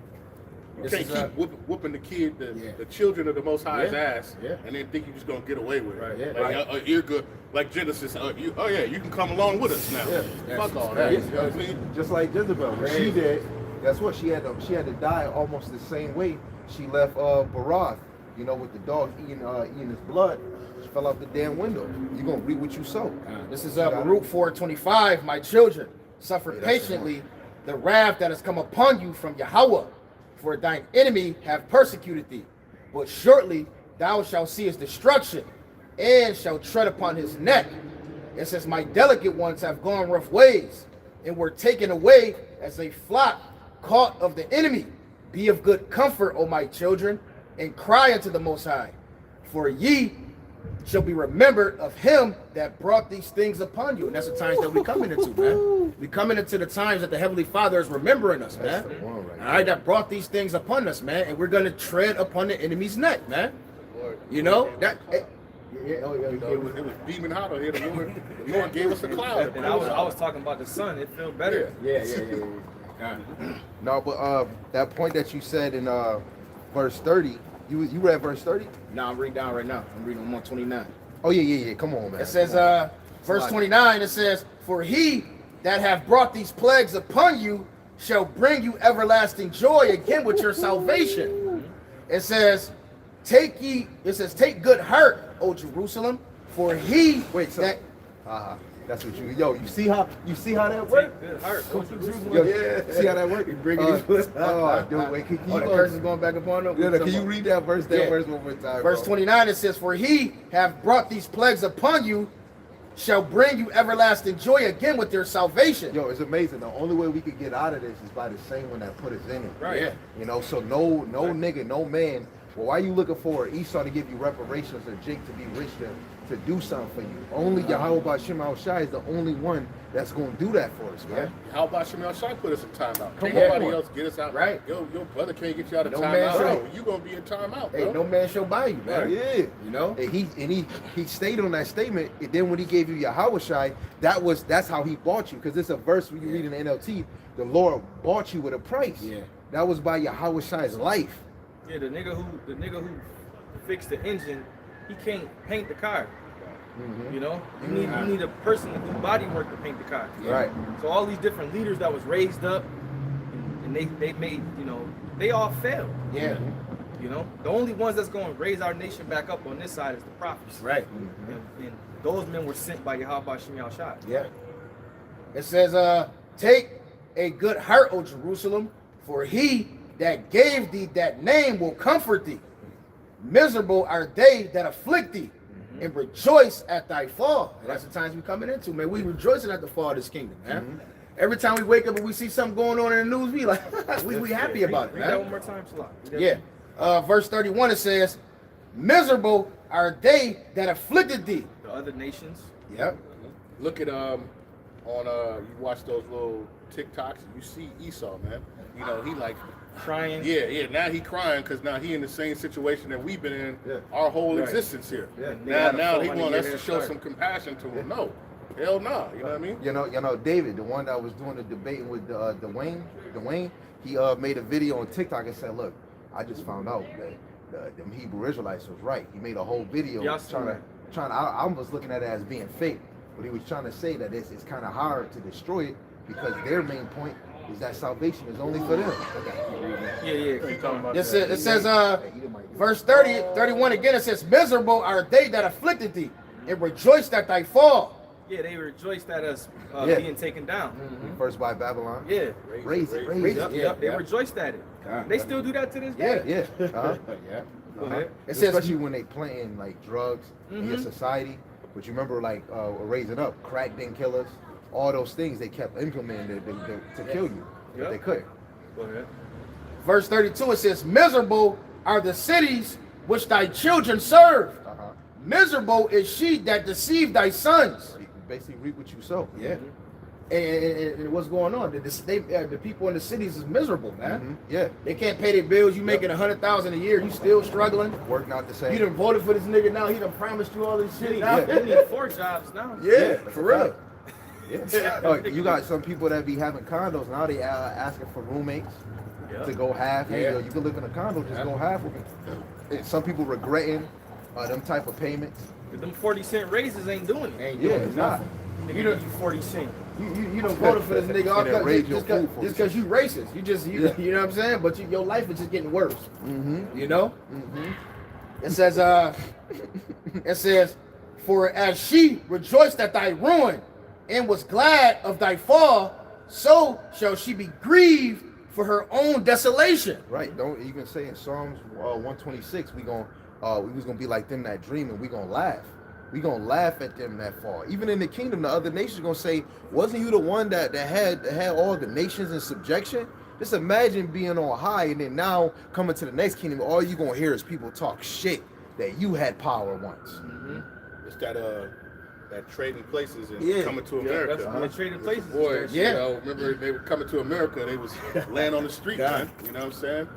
You This can't is, keep whooping the children of the Most High's Yeah. ass, Yeah. and then think you're just gonna get away with it. Right, yeah. Like, you're good. Like Genesis, you can come along with us now. Yeah. Fuck all Yeah. that. You know what I mean? Just like Jezebel, when she did. Guess what? She had to die almost the same way she left Barath. You know, with the dog eating his blood. She fell out the damn window. You gonna reap what you sow. This is Baruch 4:25. My children, suffer Yeah, that's patiently the wrath that has come upon you from Yahweh, for thine enemy have persecuted thee. But shortly thou shalt see his destruction, and shalt tread upon his neck. It says, my delicate ones have gone rough ways, and were taken away as a flock caught of the enemy. Be of good comfort, O my children, and cry unto the Most High, for ye shall be remembered of him that brought these things upon you. And that's the times that we coming into, man. We coming into the times that the Heavenly Father is remembering us, man. That's the one right All right, that brought these things upon us, man, and we're gonna tread upon the enemy's neck, man. You know that. It was beaming hot out here. The Lord gave us a cloud. And I was talking about the sun. It felt better. Yeah. No, but that point that you said in verse 30, you read verse 30? No, I'm reading down right now. I'm reading on 129. Oh yeah. Come on, man. It says, verse 29, it says, for he that hath brought these plagues upon you shall bring you everlasting joy again with your salvation. It says, take take good heart, O Jerusalem, for he That's what you see how that works? Good heart. See how that works? Dude, wait, can you the curse is going back upon them. can you read that verse verse one more time? Verse 29, it says, for he have brought these plagues upon you, shall bring you everlasting joy again with their salvation. Yo, it's amazing. The only way we could get out of this is by the same one that put us in it. Right. Yeah. You know, so no nigga, no man Well, why are you looking for Esau to give you reparations or Jake to be rich to do something for you? Only Yahweh Ba'Shem Shai is the only one that's going to do that for us, man. How about Shemel Shai put us in timeout? Come Can't on. nobody else get us out. Right. Your brother can't get you out of No man timeout. shall. You gonna be in timeout, bro. Hey, no man shall buy you, man. Yeah. You know? And he stayed on that statement, and then when he gave you Yahweh Shai, that's how he bought you. Because it's a verse when you read in the NLT, the Lord bought you with a price. Yeah. That was by Yahweh Shai's life. Yeah, the nigga who fixed the engine, he can't paint the car. Mhm. You know, you need a person to do body work to paint the car. Right. So all these different leaders that was raised up, and they made, you know, they all failed. Yeah. You know, the only ones that's going to raise our nation back up on this side is the prophets. Right. And those men were sent by Yahweh Shem Shai. Yeah. It says, take a good heart, O Jerusalem, for he that gave thee that name will comfort thee. Miserable are they that afflict thee, and rejoice at thy fall. And that's the times we coming into, man. We rejoicing at the fall of this kingdom, man. Every time we wake up and we see something going on in the news, we like, we happy about it, Read that one man. more time, Salah. Read that Yeah. Verse 31, it says, miserable are they that afflicted thee. The other nations. Yep. Look at you watch those little TikToks, you see Esau, man. You know, he like Crying. yeah. Now he crying because now he in the same situation that we've been in our whole Right. existence here. Yeah. Now he 400 want us year to head show start. some compassion to him. No, hell no. You know what I mean? You know, David, the one that was doing the debating with Dwayne, he made a video on TikTok and said, "Look, I just found out that them Hebrew Israelites was right." He made a whole video Y'all seen trying. I was looking at it as being fake, but he was trying to say that it's kind of hard to destroy it because their main point is that salvation is only for them. Yeah. What you talking about? It says, verse 31 again, it says, miserable are they that afflicted thee, and rejoiced at thy fall. Yeah, they rejoiced at us Yeah. being taken down. First by Babylon. Yeah. Raise it. Yep, they yeah. rejoiced at it. God. They still do that to this day. Yeah. Uh-huh. Yeah. Go ahead. It says, Especially when they planting like drugs in your society. But you remember like raising up, crack didn't kill us. All those things they kept implementing to kill you. But Yep. they couldn't. Go ahead. verse 32, it says, miserable are the cities which thy children serve. Uh-huh. Miserable is she that deceived thy sons. You basically reap what you sow. Yeah. And what's going on? The people in the cities is miserable, man. Mhm. Yeah. They can't pay their bills. You making 100,000 a year. You still struggling. Work not the same. You done voted for this nigga now. He done promised you all this shit. Now. You need 4 jobs now. Yeah, That's for a real. fact. Yeah. You got some people that be having condos now. They asking for roommates to go half. Hey, yo, you can live in a condo, just go half with me. And some people regretting them type of payments. But them 40-cent raises ain't doing it. Ain't Yeah, doing it's not. Nigga, You don't- give you 40 cents. You don't voted for this nigga all And then raise your food for just because you racist. You know what I'm saying? But your life is just getting worse. Mm-hmm. You know? Mm-hmm. It says, for as she rejoiced at thy ruin and was glad of thy fall, so shall she be grieved for her own desolation. Right. Don't even say in Psalms 126 we was gonna be like them that dream and we gonna laugh. We gonna laugh at them that fall. Even in the kingdom, the other nations gonna say, "Wasn't you the one that had all the nations in subjection?" Just imagine being on high and then now coming to the next kingdom, all you gonna hear is people talk shit that you had power once. Mm-hmm. It's that trading places and Yeah. coming to Yeah, America. that's the trading places. Boys, Yeah. you know, remember they were coming to America, they was laying on the street, man. You know what I'm saying?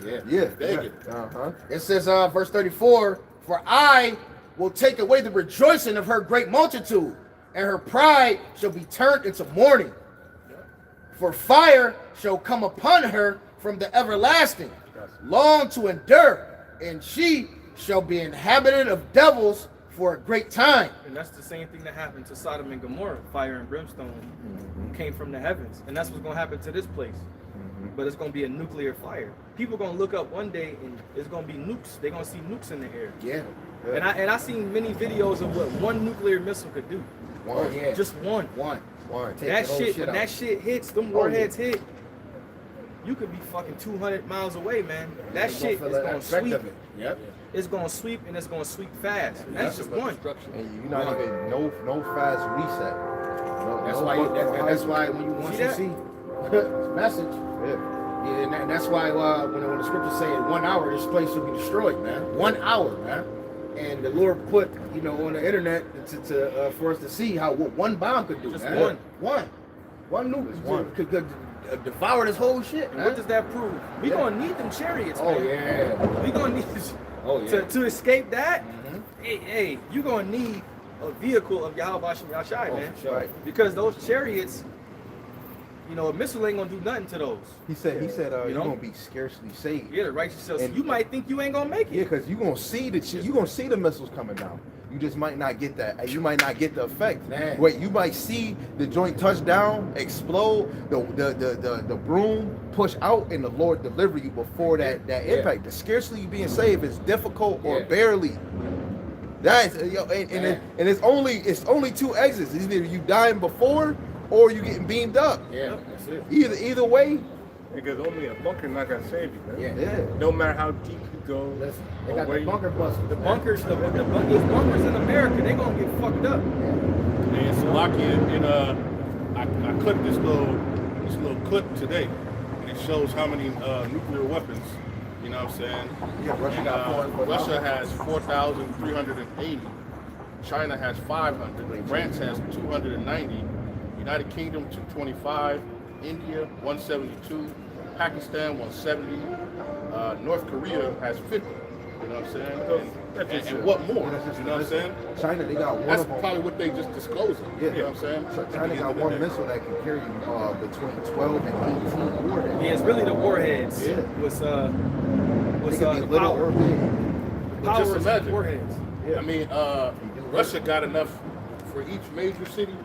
Yeah. Yeah. Begging. Uh-huh. It says, verse 34, for I will take away the rejoicing of her great multitude, and her pride shall be turned into mourning. For fire shall come upon her from the everlasting, long to endure, and she shall be inhabited of devils for a great time. And that's the same thing that happened to Sodom and Gomorrah. Fire and brimstone came from the heavens. And that's what's going to happen to this place. But it's going to be a nuclear fire. People going to look up one day and it's going to be nukes. They're going to see nukes in the air. Yeah. And I seen many videos of what one nuclear missile could do. Oh, yeah. Just one. One. Take That the whole shit, when out. that shit hits, them warheads hit, you could be fucking 200 miles away, man. That You shit is feel the going to effect sweep. of it. Yep. It's going to sweep and it's going to sweep fast. And that's just one. And you're not even no fast reset. No, That's no why. button for That's high why when you See that? see this message, speed. Yeah. Yeah, and that's why when the scriptures say in 1 hour this place will be destroyed, man. 1 hour, man. And the Lord put, on the internet for us to see how what one bomb could do. Just man. One nuke could devour this whole shit. And what does that prove? We gonna need them chariots, Oh man. yeah. We gonna need to escape that. Hey, you gonna need a vehicle of Yahweh Hashem Yashai, man. Right. Because those chariots, a missile ain't gonna do nothing to those. He said, You you're know? gonna be scarcely saved. Yeah, the righteous self. And- You might think you ain't gonna make Yeah, it. because you're gonna see the missiles coming down. You just might not get that. You might not get the effect. Man. Wait, you might see the joint touchdown, explode, the broom push out, and the Lord deliver you before that impact. The scarcely being saved is difficult or Yeah. barely. That's and it's only two exits. It's either you dying before or you getting beamed up. Yeah, that's it. Either way. Because only a bunker not gonna save you, man. Yeah. No matter how deep you go. Listen, they or got where the you- bunker busters. The bunkers, these bunkers in America, they gonna get fucked up. And Slovakia, I clipped this little clip today, and it shows how many nuclear weapons. You know what I'm saying? Yeah, Russia And, got 400. Russia has 4,380. China has 500. France has 290. United Kingdom 225. India 172. Pakistan 170. North Korea has 50. You know what I'm saying? And what more? You know what I'm saying? China, they got one That's of them. probably what they just disclosed. Yeah. You know what I'm saying? China got one missile that can carry between 12 and 18 warheads. Yeah, it's really the warheads. Yeah. What's They can the be little or power? big. But Power just is imagine. warheads. I mean, Russia got enough for each major city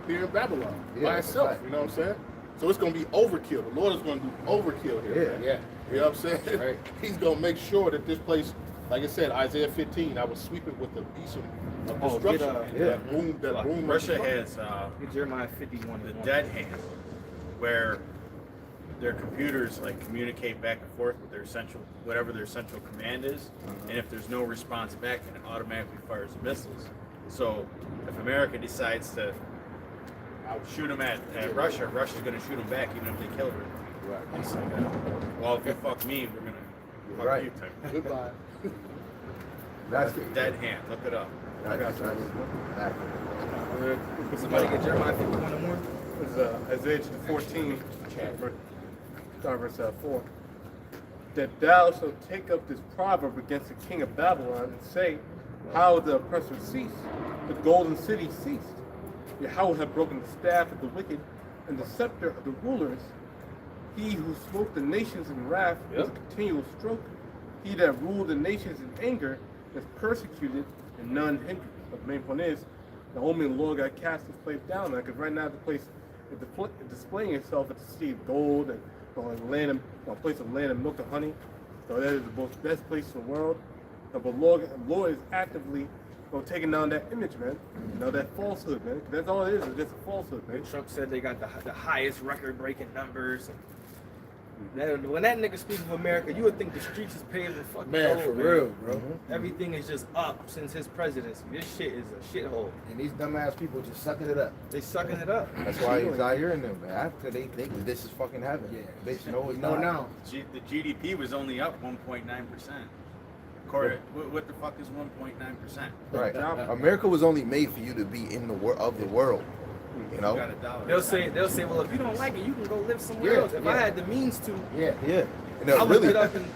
here in Babylon by itself. right. You know what I'm saying? So it's going to be overkill. The Lord is going to do overkill here. man. Yeah. You know what I'm saying? Right. He's going to make sure that this place, like I said, Isaiah 15, I will sweep it with the beast of Oh, get, destruction. yeah. That boom. Russia has Get Jeremiah 51. the dead hand, where their computers like communicate back and forth with whatever their central command is, and if there's no response back, then it automatically fires missiles. So if America decides to shoot them at Russia, Russia's going to shoot them back even if they kill her. Right. It's like, well, if you fuck me, we're going to fuck Right. you type. Goodbye. That's Dead hand, look it up. Somebody get Jeremiah 51 or more. It's Isaiah 14, verse 4. That thou shalt take up this proverb against the king of Babylon and say, how the oppressor ceased, the golden city ceased. Yahweh hath broken the staff of the wicked and the scepter of the rulers. He who smote the nations in wrath with a continual stroke. He that ruled the nations in anger is persecuted and none hindered. But the main point is, the only Lord got cast this place down there, because right now the place is displaying itself as a city of gold and a place of land and milk and honey. So that is the most best place in the world. But Lord is actively taking down that image, man. That falsehood, man. That's all it is. It's just a falsehood, man. Trump said they got the highest record-breaking numbers. When that nigga speaks of America, you would think the streets is paved with fucking Man, gold, for man. real, bro. Everything is just up since his presidency. This shit is a shithole. And these dumbass people just sucking it up. They sucking it up. That's why he's out here in them. After they think this is fucking heaven. Yeah. Bitch, no, it's No, not. no. The GDP was only up 1.9%. What the fuck is 1.9%? Right. America was only made for you to be in the of the world. You know. You got a dollar. They'll say, well, if you don't like it, you can go live somewhere Yeah, else. If yeah. I had the means to, Yeah. Yeah. And I would really, get up and,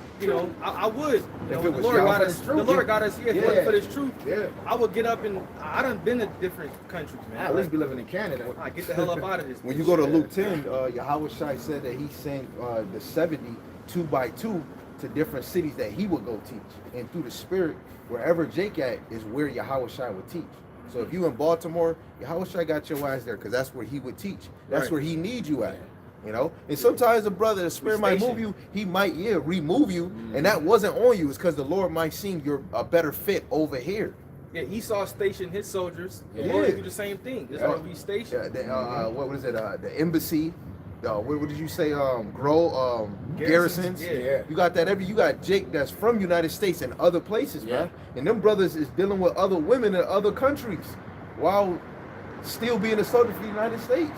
I would. If The it was Lord y'all got for us. the The truth, Lord got us here yeah. for this truth. Yeah. I would get up and I done been to different countries, man. I at least be living in Canada. I get the hell up out of this. when you go to Luke 10, Yahweh Shai said that he sent the 70 2 by 2 to different cities that he would go teach. And through the Spirit, wherever Jake at is where Yahweh Shai would teach. So if you in Baltimore, Yahweh Shai got your ass there because that's where he would teach. That's Right. where he needs you at. You know, and sometimes a brother, the Spirit might move you. He might, remove you, and that wasn't on you. It's because the Lord might seem you're a better fit over here. Yeah, Esau stationed his soldiers. The Yeah. Lord do the same thing. This is Yeah. where we stationed. Yeah, what was it? The embassy. What did you say? Garrisons. Yeah. You got that you got Jake that's from United States and other places, man. And them brothers is dealing with other women in other countries while still being a soldier for the United States.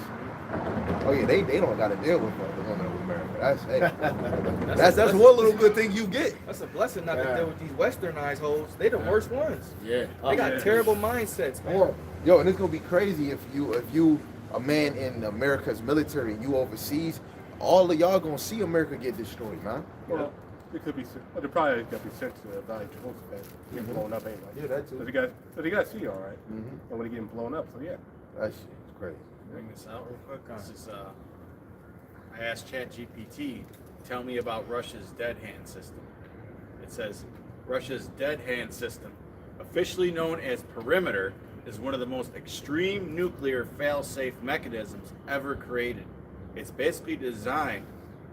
Oh yeah, they don't got to deal with the women of America. That's one little good thing you get. That's a blessing not to deal with these westernized hoes. They the worst ones. Yeah. They got terrible mindsets, man. Yo, and it's gonna be crazy if you a man in America's military and you overseas, all of y'all gonna see America get destroyed, man. Well, it could be, but they probably got to be sent to evaluate your hopes that get blown up anyway. Yeah, that too. So they got to see all right. And when they getting blown up, so yeah. That shit is crazy. Bring this out real quick. This is I asked ChatGPT, tell me about Russia's dead hand system. It says Russia's dead hand system, officially known as Perimeter, is one of the most extreme nuclear fail-safe mechanisms ever created. It's basically designed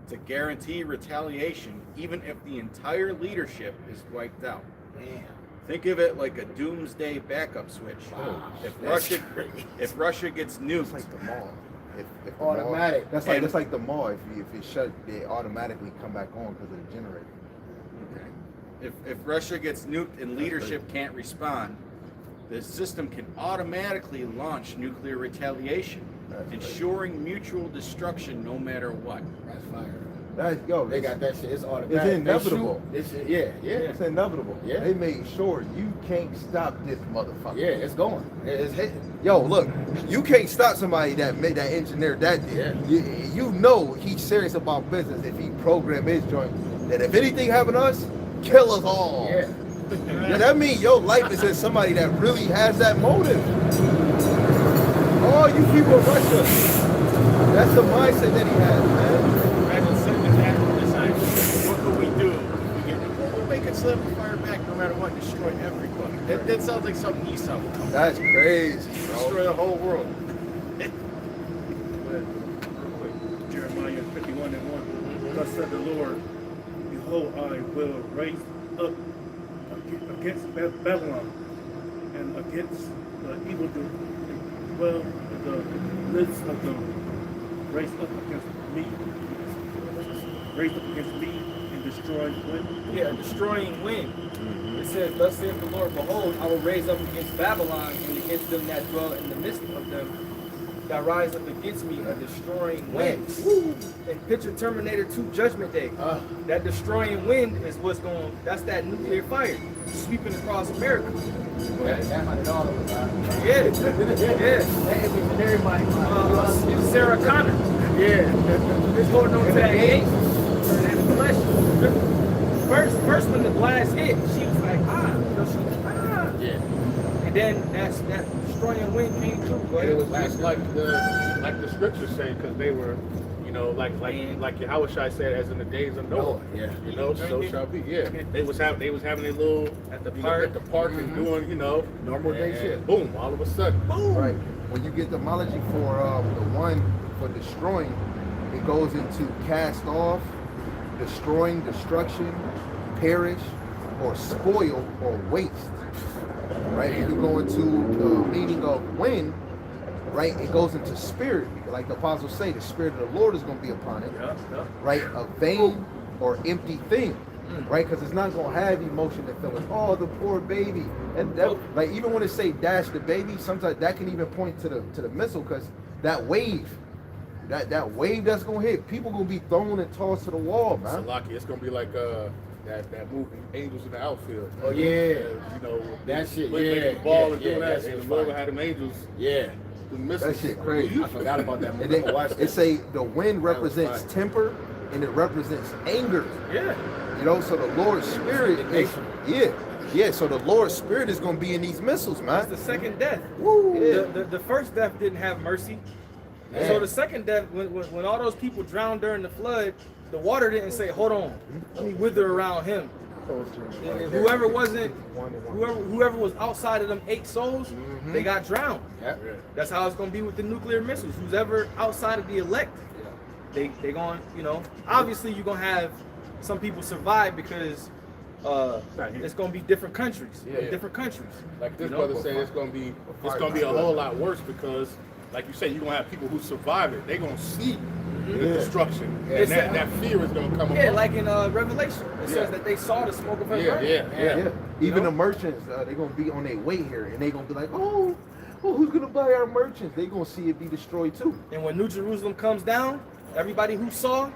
to guarantee retaliation even if the entire leadership is wiped out. Damn. Think of it like a doomsday backup switch. If Russia gets nuked, It's like the mall. If the Automatic. Mall, that's like the mall. If it shut, they automatically come back on because of the generator. if Russia gets nuked and leadership can't respond, the system can automatically launch nuclear retaliation, ensuring mutual destruction no matter what. That's fire. They got that shit. It's automatic. It's inevitable. It's It's inevitable. Yeah. They made sure you can't stop this motherfucker. Yeah, it's going. It's hitting. Yo, look, you can't stop somebody that made that engineer that did. You know he's serious about business if he program his joint. That if anything happen to us, kill us all. Yeah. Yeah, that means your life is in somebody that really has that motive. All you people in Russia, that's the mindset that he has, man. Imagine sitting in that and deciding, what could we do? We'll make it slip and fire back no matter what, destroy everybody. That sounds like something Esau would come. That's crazy, Destroy bro. the whole world. Jeremiah 51:1. Thus said the Lord, behold, I will raise up against Babylon and against the evildoer, well, the midst of them, raise up against me and destroy wind. Yeah, destroying wind. It says, thus saith the Lord, behold, I will raise up against Babylon and against them that dwell in the midst of them, that rise up against me a destroying wind. And picture Terminator 2 Judgment Day. That destroying wind is what's going, that's that nuclear fire sweeping across America. Yeah. Sarah Connor. Just holding on to that gate. And flesh. First when the blast hit, she was like, and then that destroying wind came through. And it was just like the scriptures say, because they were, you know, like Yahushua said, as in the days of Noah. You know, so shall be. Yeah. They was having their little at the park and doing, you know, normal day shit. Boom, all of a sudden. Boom. Right. When you get the etymology for the one for destroying, it goes into cast off, destroying, destruction, perish, or spoil, or waste. Right? If you go into the meaning of wind, right, it goes into spirit. Like the apostles say, the spirit of the Lord is going to be upon it. Right? A vain or empty thing. Right? Because it's not going to have emotion and feelings. Oh, the poor baby. And that, like, even when it say dash the baby, sometimes that can even point to the missile, because that wave, that wave that's going to hit, people going to be thrown and tossed to the wall, man. Salaki, it's going to be like that movie, Angels in the Outfield. Oh yeah, you know that shit. Making the ball and doing that, and the Lord had them angels. That shit crazy. I forgot about that movie. And then it say the wind represents temper and it represents anger. You know, so the Lord's spirit is so the Lord's spirit is gonna be in these missiles, man. That's the second death. Woo. The first death didn't have mercy. So the second death, when all those people drowned during the flood, the water didn't say, hold on, let me wither around him. And whoever was outside of them 8 souls, they got drowned. That's how it's gonna be with the nuclear missiles. Who's ever outside of the elect, they going, you know, obviously you're gonna have some people survive because it's gonna be different countries. Different countries. Like this brother said, it's gonna be a whole lot worse, because like you say, you're gonna have people who survive it. They're gonna see the destruction, and that fear is gonna come. Like in Revelation, it says that they saw the smoke of her burning. Even the merchants, they're gonna be on their way here, and they're gonna be like, oh, who's gonna buy our merchants? They're gonna see it be destroyed too. And when New Jerusalem comes down, everybody who saw,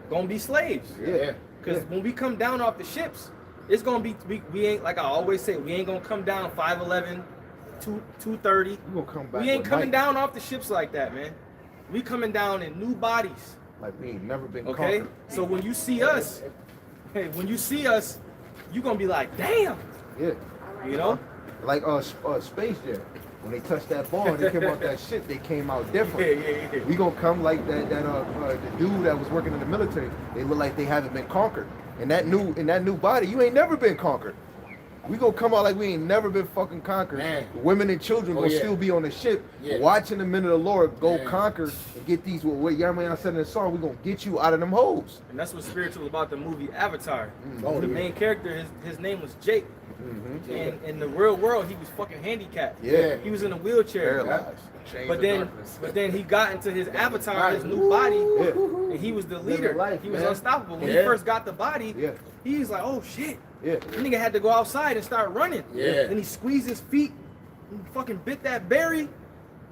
gonna be slaves. Yeah. Because when we come down off the ships, it's gonna be we ain't, like I always say, we ain't gonna come down 5'11", 230. We gonna come back. We ain't with coming might. down off the ships like that, man. We coming down in new bodies. Like we ain't never been Okay? conquered. So when you see us, you gonna be like, damn, Yeah. you know? Like Space Jam. When they touched that ball and they came out that shit, they came out different. Yeah. We gonna come like the dude that was working in the military. They look like they haven't been conquered. In that new body, you ain't never been conquered. We gonna come out like we ain't never been fucking conquered. Man. Women and children gonna still be on the ship, watching the men of the Lord go conquer and get these. What Yarman said in the song, we gonna get you out of them hoes. And that's what's spiritual about the movie Avatar. Oh, The yeah. main character, his name was Jake. Mm-hmm. And in the real world, he was fucking handicapped. Yeah. He was in a wheelchair. Paralyzed. But then he got into his avatar, his new body, and he was the leader. life, He was man. unstoppable. When he Yeah. first got the body, Yeah. he was like, oh shit. Yeah. The nigga had to go outside and start running. Yeah. Then he squeezed his feet and fucking bit that berry.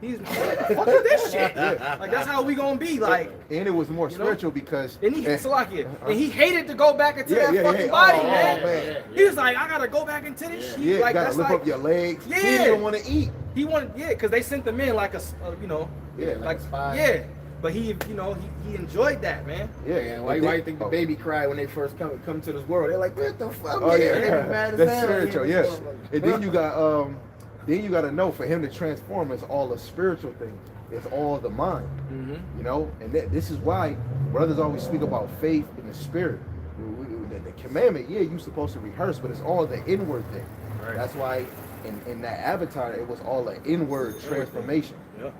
He's like, fuck is this shit? Like that's how we gonna be. Like, And it was more You know? spiritual because and he and he hated to go back into that fucking yeah. body, Oh, man. man. He was like, I gotta go back into this shit. Yeah, Like you gotta that's lift like up your legs. Yeah. He didn't want to eat. he wanted, because they sent them in like a, you know, like a spy. yeah. But he, you know, he enjoyed that, man. Yeah. Yeah, why you think the baby cried when they first come to this world? They're like, what the fuck? Oh yeah, They be mad as that's hell. spiritual. Yes. And then you got to know for him to transform, it's all a spiritual thing. It's all the mind. Mm-hmm. You know, and this is why brothers always speak about faith in the spirit. The commandment, yeah, you're supposed to rehearse, but it's all the inward thing. Right. That's why in that avatar, it was all an inward transformation. Yeah.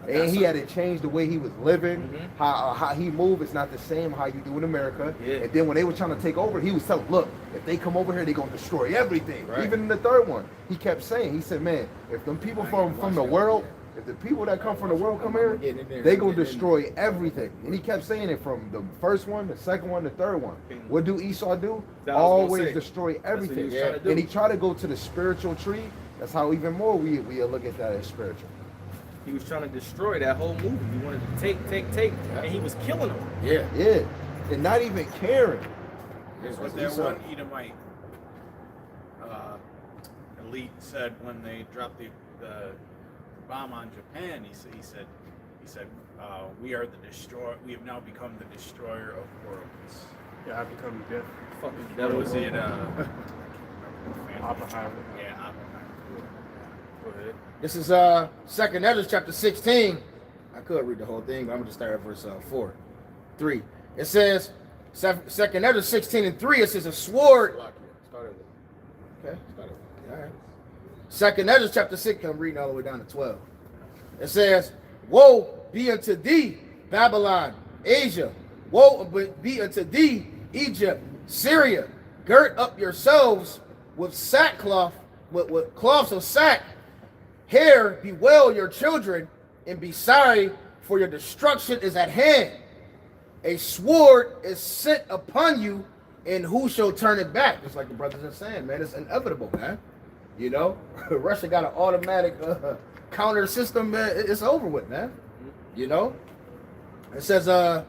And he had to change the way he was living, Mhm. how he moved. It's not the same how you do in America. Yeah. And then when they were trying to take over, he was telling, look, if they come over here, they're gonna destroy everything. Right. Even in the third one, he kept saying, he said, man, if them people from the world, if the people that come from the world come here, they gonna destroy everything. And he kept saying it from the first one, the second one, the third one. What do Esau do? That I was gonna Always say. destroy what he everything. was trying to do. And he tried to go to the spiritual tree. That's how even more we look at that as spiritual. He was trying to destroy that whole movie. He wanted to take, and he was killing them. Yeah. Yeah, and not even caring. What that one Edomite elite said when they dropped the bomb on Japan, he said, we are the destroyer. We have now become the destroyer of worlds. Yeah, I become death. Fucking That devil. was it. Oppenheimer. Yeah, Oppenheimer. Go ahead. This is 2nd Ezra chapter 16. I could read the whole thing, but I'm gonna start at verse 3. It says, 2nd Ezra 16:3. It says a sword. Okay, start it. All right. 2nd Ezra chapter 6. I'm reading all the way down to 12. It says, "Woe be unto thee, Babylon, Asia! Woe be unto thee, Egypt, Syria! Gird up yourselves with sackcloth, with cloths of sack. Here bewail your children, and be sorry, for your destruction is at hand. A sword is sent upon you, and who shall turn it back?" Just like the brothers are saying, man, it's inevitable, man. You know, Russia got an automatic counter system. It's over with, man. You know, it says, "A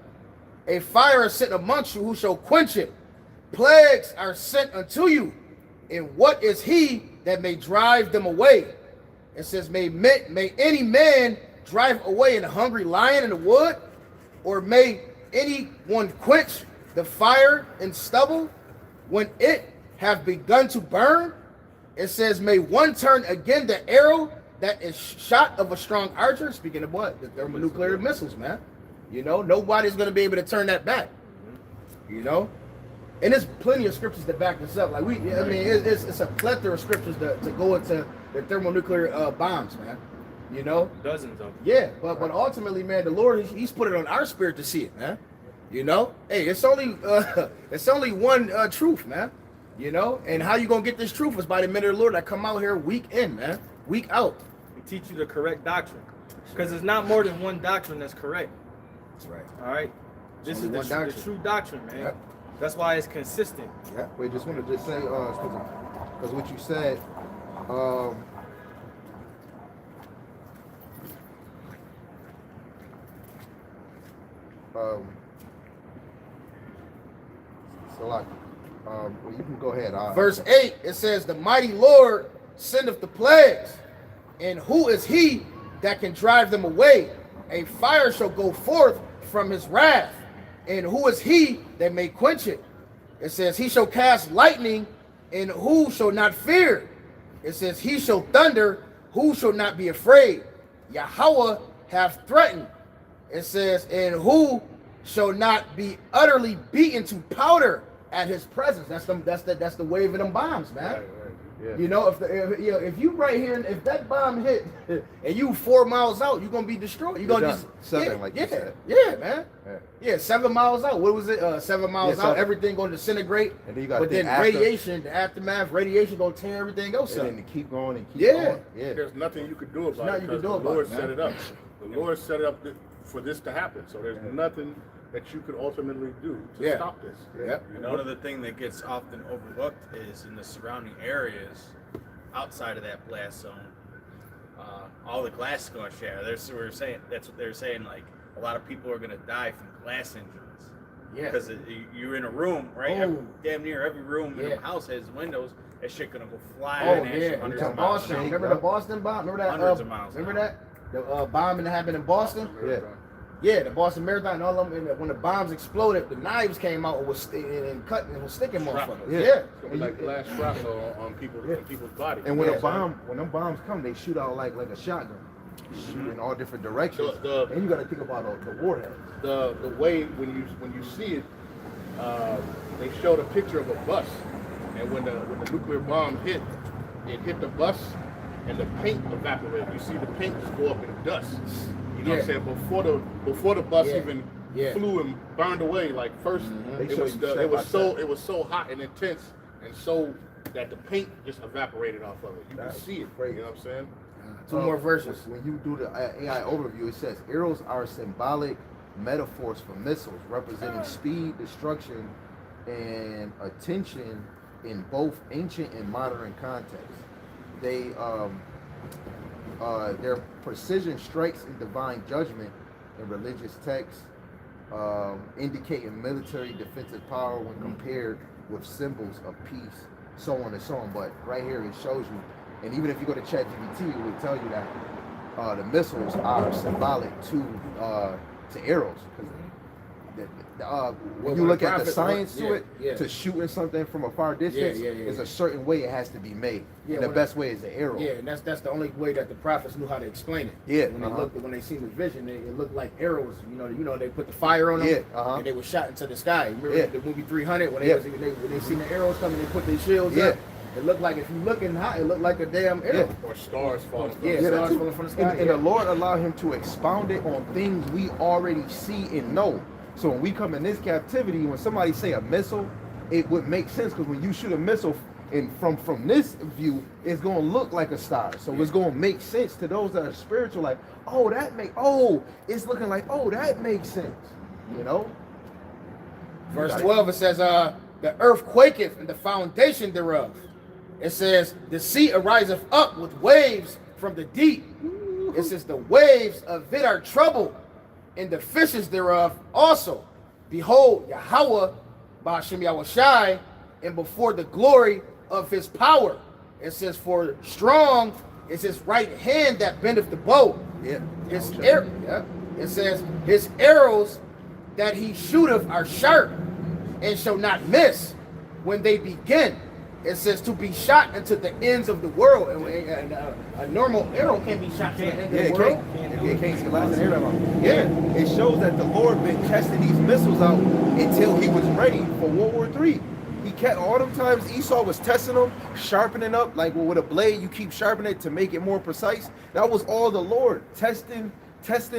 fire is sent amongst you, who shall quench it? Plagues are sent unto you, and what is he that may drive them away?" It says, may any man drive away a hungry lion in the wood, or may anyone quench the fire in stubble when it have begun to burn? It says, may one turn again the arrow that is shot of a strong archer. Speaking of what? The thermonuclear missiles, man. You know, nobody's going to be able to turn that back. You know? And there's plenty of scriptures that back this up. Like it's a plethora of scriptures to go into the thermonuclear bombs, man. You know? Dozens of them. Yeah, but ultimately, man, the Lord, he's put it on our spirit to see it, man. You know? Hey, it's only one truth, man. You know? And how you gonna get this truth is by the men of the Lord that come out here week in, man. Week out. We teach you the correct doctrine. Because there's not more than one doctrine that's correct. That's right. All right? This is only the one doctrine. true doctrine, man. Yep. That's why it's consistent. Yeah. Wait, just wanted to say, because what you said, Well, you can go ahead. Verse 8, it says, the mighty Lord sendeth the plagues, and who is he that can drive them away? A fire shall go forth from his wrath, and who is he that may quench it? It says, he shall cast lightning, and who shall not fear? It says, he shall thunder, who shall not be afraid? Yahweh hath threatened. It says, and who shall not be utterly beaten to powder at his presence? That's the wave of them bombs, man. Right. Yeah. You know, if you right here, if that bomb hit and you 4 miles out, you're gonna be destroyed. You're gonna just seven, like you said. Yeah, man. Yeah. Yeah, 7 miles out. What was it? 7 miles out. 7. Everything gonna disintegrate. And then you got but then after, radiation, the aftermath, radiation gonna tear everything else up. and then keep going and keep Yeah. going. Yeah. There's nothing you could do about nothing it you can because do the about Lord it, man. set it up. The Lord set it up for this to happen. So there's nothing that you could ultimately do to stop this. Yep. You know? One of the things that gets often overlooked is in the surrounding areas outside of that blast zone, all the glass is going to shatter. That's what they're saying. Like a lot of people are going to die from glass injuries. Yeah. Because you're in a room, right? Oh. Damn near every room in Yeah. the house has windows. That shit gonna go flying. Oh at you yeah, hundreds in of miles Boston. an hour. Remember the Boston bomb? Remember that? Hundreds of miles an Remember hour. that? The bombing that happened in Boston. Yeah. Yeah, the Boston Marathon and all of them. And when the bombs exploded, the knives came out and was cutting and was sticking motherfuckers. Yeah. Yeah. It's gonna be like glass shrapnel on people's bodies. And when Yeah. when them bombs come, they shoot out like a shotgun, shoot in all different directions. And you got to think about the warhead. The way when you see it, they showed a picture of a bus, and when the nuclear bomb hit, it hit the bus, and the paint evaporated. You see the paint just go up in dust. You know what I'm saying? Before the bus even flew and burned away, like first it was so hot and intense, and so that the paint just evaporated off of it. You can see it. Crazy. You know what I'm saying? Two more verses. When you do the AI overview, it says arrows are symbolic metaphors for missiles representing speed, destruction, and attention in both ancient and modern contexts. They their precision strikes in divine judgment in religious texts, indicating military defensive power when compared with symbols of peace, so on and so on. But right here it shows you, and even if you go to ChatGPT, it will tell you that the missiles are symbolic to arrows. When you look at the science to it, to shooting something from a far distance, is a certain way it has to be made. And the best way is the arrow. Yeah, and that's the only way that the prophets knew how to explain it. Yeah. When they seen the vision, it looked like arrows. You know, they put the fire on them, and they were shot into the sky. Remember the movie 300 when they seen the arrows coming, they put their shields up. It looked like, if you looking high, it looked like a damn arrow. Or stars falling. Stars falling from the sky. And the Lord allowed him to expound it on things we already see and know. So when we come in this captivity, when somebody say a missile, it would make sense, because when you shoot a missile and from this view, it's gonna look like a star. So it's gonna make sense to those that are spiritual, like, it's looking like, that makes sense. You know? Verse 12, it says, the earth quaketh and the foundation thereof. It says, the sea ariseth up with waves from the deep. It says, the waves of it are troubled, and the fishes thereof also. Behold, Yahweh, Ba'ashem Yahushai, and before the glory of his power. It says, for strong is his right hand that bendeth the bow. It says, his arrows that he shooteth are sharp, and shall not miss when they begin. It says to be shot into the ends of the world. And a normal arrow can't be shot to the end of the world. It can't see last air long. It shows that the Lord been testing these missiles out until he was ready for World War III. He kept all them times Esau was testing them, sharpening up, like with a blade, you keep sharpening it to make it more precise. That was all the Lord testing his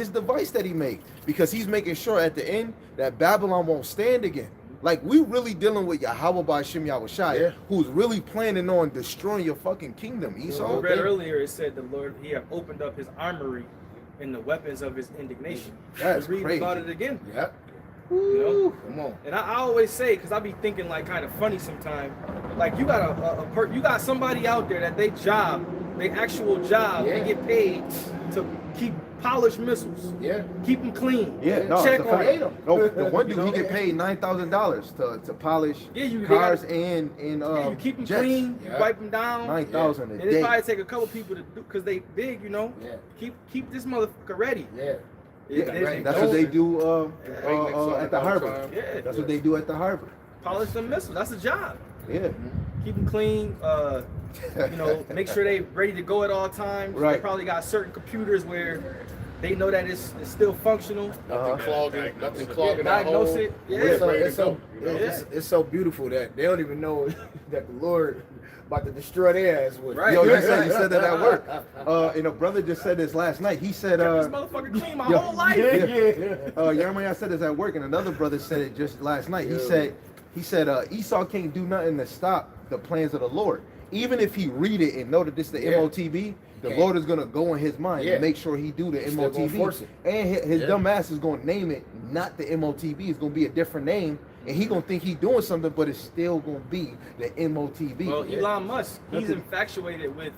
device that he made, because he's making sure at the end that Babylon won't stand again. Like, we really dealing with Yahweh Ba'ashem Yahushai, who's really planning on destroying your fucking kingdom, Esau. We read earlier, it said the Lord, he have opened up his armory and the weapons of his indignation. That's read crazy. about it again. Yep. You know? Come on. And I always say, because I be thinking like kind of funny sometimes, like you got you got somebody out there that they actual job, they get paid to keep polish missiles. Yeah. Keep them clean. Yeah, no, check it's a on fact. them. No, the one You dude, he know? get paid $9,000 to polish Yeah, they cars got- and Yeah, you keep them jets. clean, Yeah. you wipe them down. 9,000 And a it day. probably take a couple people to do because they big, you know. Yeah. Keep this motherfucker ready. Yeah. Yeah, right. that's what they do Maintenance at the all the harbor. time. Yeah. That's what they do at the harbor. Polish them missiles. That's a job. Yeah. Keep them clean. You know, make sure they ready to go at all times. They Right. probably got certain computers where they know that it's still functional. Nothing clogging that Diagnose hole. it. Yeah. It's so, ready it's, to so, go, you know? it's so beautiful that they don't even know that the Lord about to destroy their ass with. Right. Yo, you said that at work. And a brother just said this last night. He said, Kept this motherfucker clean my yeah. whole life. Yeremiah said this at work, and another brother said it just last night. He said Esau can't do nothing to stop the plans of the Lord. Even if he read it and know that this is the Yeah. MOTB, the Yeah. Lord is gonna go in his mind Yeah. and make sure he do the He's still gonna MOTB. force it. And his Yeah. dumb ass is gonna name it not the MOTB. It's gonna be a different name, and he gonna think he doing something, but it's still gonna be the MOTB. Well, Elon Musk, he's infatuated with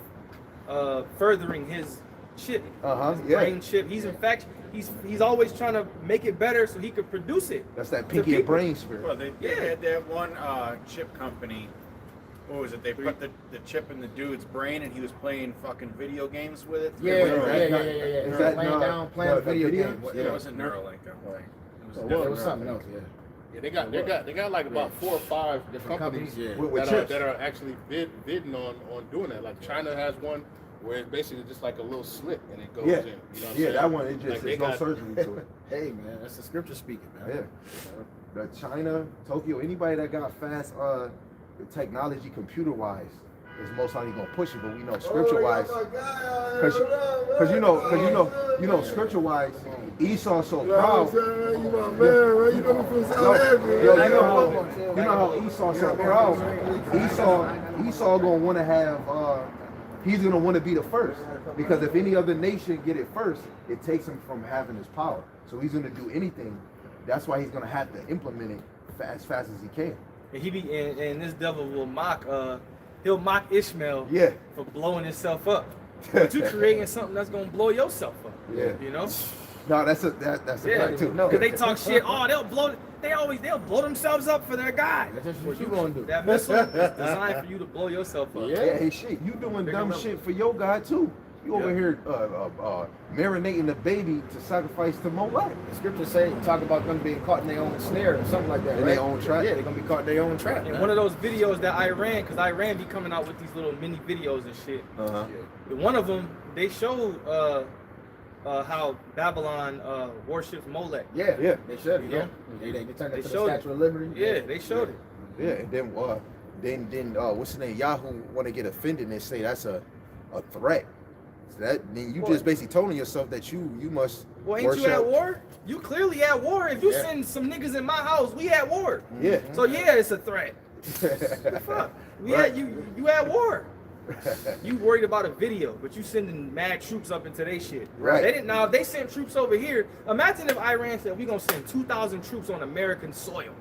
furthering his chip, his Yeah. brain chip. He's always trying to make it better so he could produce it. That's that to pinky and people. brain spirit. Well, they Yeah. had that one chip company. What was it? They put the chip in the dude's brain, and he was playing fucking video games with it. Yeah, It Is that Laying down, playing the video video? game. It wasn't Neuralink, I don't think. It was a It different was something else. Yeah. Yeah, they got like about 4 or 5 Different companies companies, yeah. With that, are, chips. that are actually bidding on doing that. Like China has one where it's basically just like a little slit and it goes Yeah. in. You know what I'm Yeah, saying? that one, it just, Like, they there's no got- surgery to it. Hey man, that's the scripture speaking, man. Yeah. The China, Tokyo, anybody that got fast technology computer wise is most likely gonna push it, but we know scripture wise, because you know scripture wise, Esau's so proud. You know how Esau's so proud. Esau gonna want to have. He's gonna want to be the first, because if any other nation get it first, it takes him from having his power. So he's gonna do anything. That's why he's gonna have to implement it as fast as he can. And and this devil will mock he'll mock Ishmael Yeah. for blowing himself up. But you creating something that's gonna blow yourself up. Yeah. You know? No, that's a Yeah. fact too. Because they talk shit, they'll blow themselves up for their guy. That's just what you gonna do. That missile is designed for you to blow yourself up. Yeah. Hey, shit, you doing Pick dumb him up. shit for your God too. You over Yeah. here marinating the baby to sacrifice to Molech. The scriptures say talk about them being caught in their own snare or something like that. In right? their own trap? Yeah, they're gonna be caught in their own trap. And one of those videos that Iran, because Iran be coming out with these little mini videos and shit. Uh-huh. And one of them, they showed how Babylon worships Molech. Yeah, Yeah. they should. You Yeah, know? they turned They into the showed it. Statue of Liberty. Yeah, they showed it. Yeah, and then what's his name? Yahoo want to get offended and say that's a threat. So then you just basically telling yourself that you must Well, ain't worship. you at war? You clearly at war. If you Yeah. send some niggas in my house, we at war. Yeah. So yeah, it's a threat. The fuck? We Right. at you at war. You worried about a video, but you sending mad troops up into their shit. Right. They didn't. Now, if they sent troops over here, imagine if Iran said we gonna send 2,000 troops on American soil.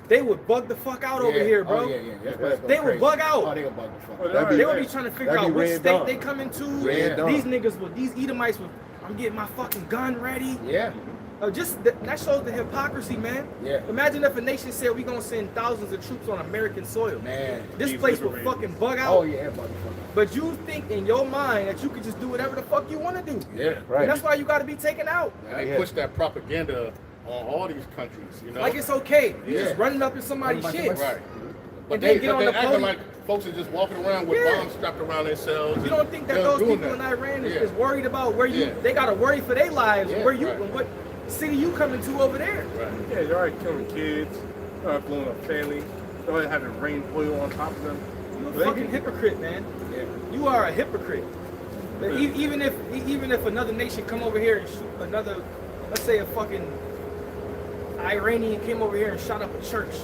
They would bug the fuck out over here, bro. Oh, yeah. That's why it's They going would crazy. bug out. Oh, they gonna bug the fuck out. That'd be- They would be trying to figure that'd out be which ran state down. they come into. Ran down. These niggas would, these Edomites would, I'm getting my fucking gun ready. Yeah. That shows the hypocrisy, man. Yeah. Imagine if a nation said we gonna send thousands of troops on American soil. Man. This Leave place would liberated. fucking bug out. Oh yeah, motherfucker. But you think in your mind that you could just do whatever the fuck you want to do. Yeah. Right. And that's why you got to be taken out. They Yeah. push that propaganda on all these countries, you know? Like it's okay. You Yeah. just running up in somebody's Running shit. up in Right. But And they then get on they the acting podium. like folks are just walking around with Yeah. bombs strapped around themselves. You don't think that They're those doing people in that. Iran Yeah. is worried about where you? Yeah. They got to worry for their lives. Yeah, Where you? right. What city you coming to over there? Right. Yeah, you're already killing kids, blowing up families, you're already having rain oil on top of them. You a They fucking can- hypocrite, man. Yeah. You are a hypocrite. But even if another nation come over here and shoot another, let's say a fucking Iranian came over here and shot up a church,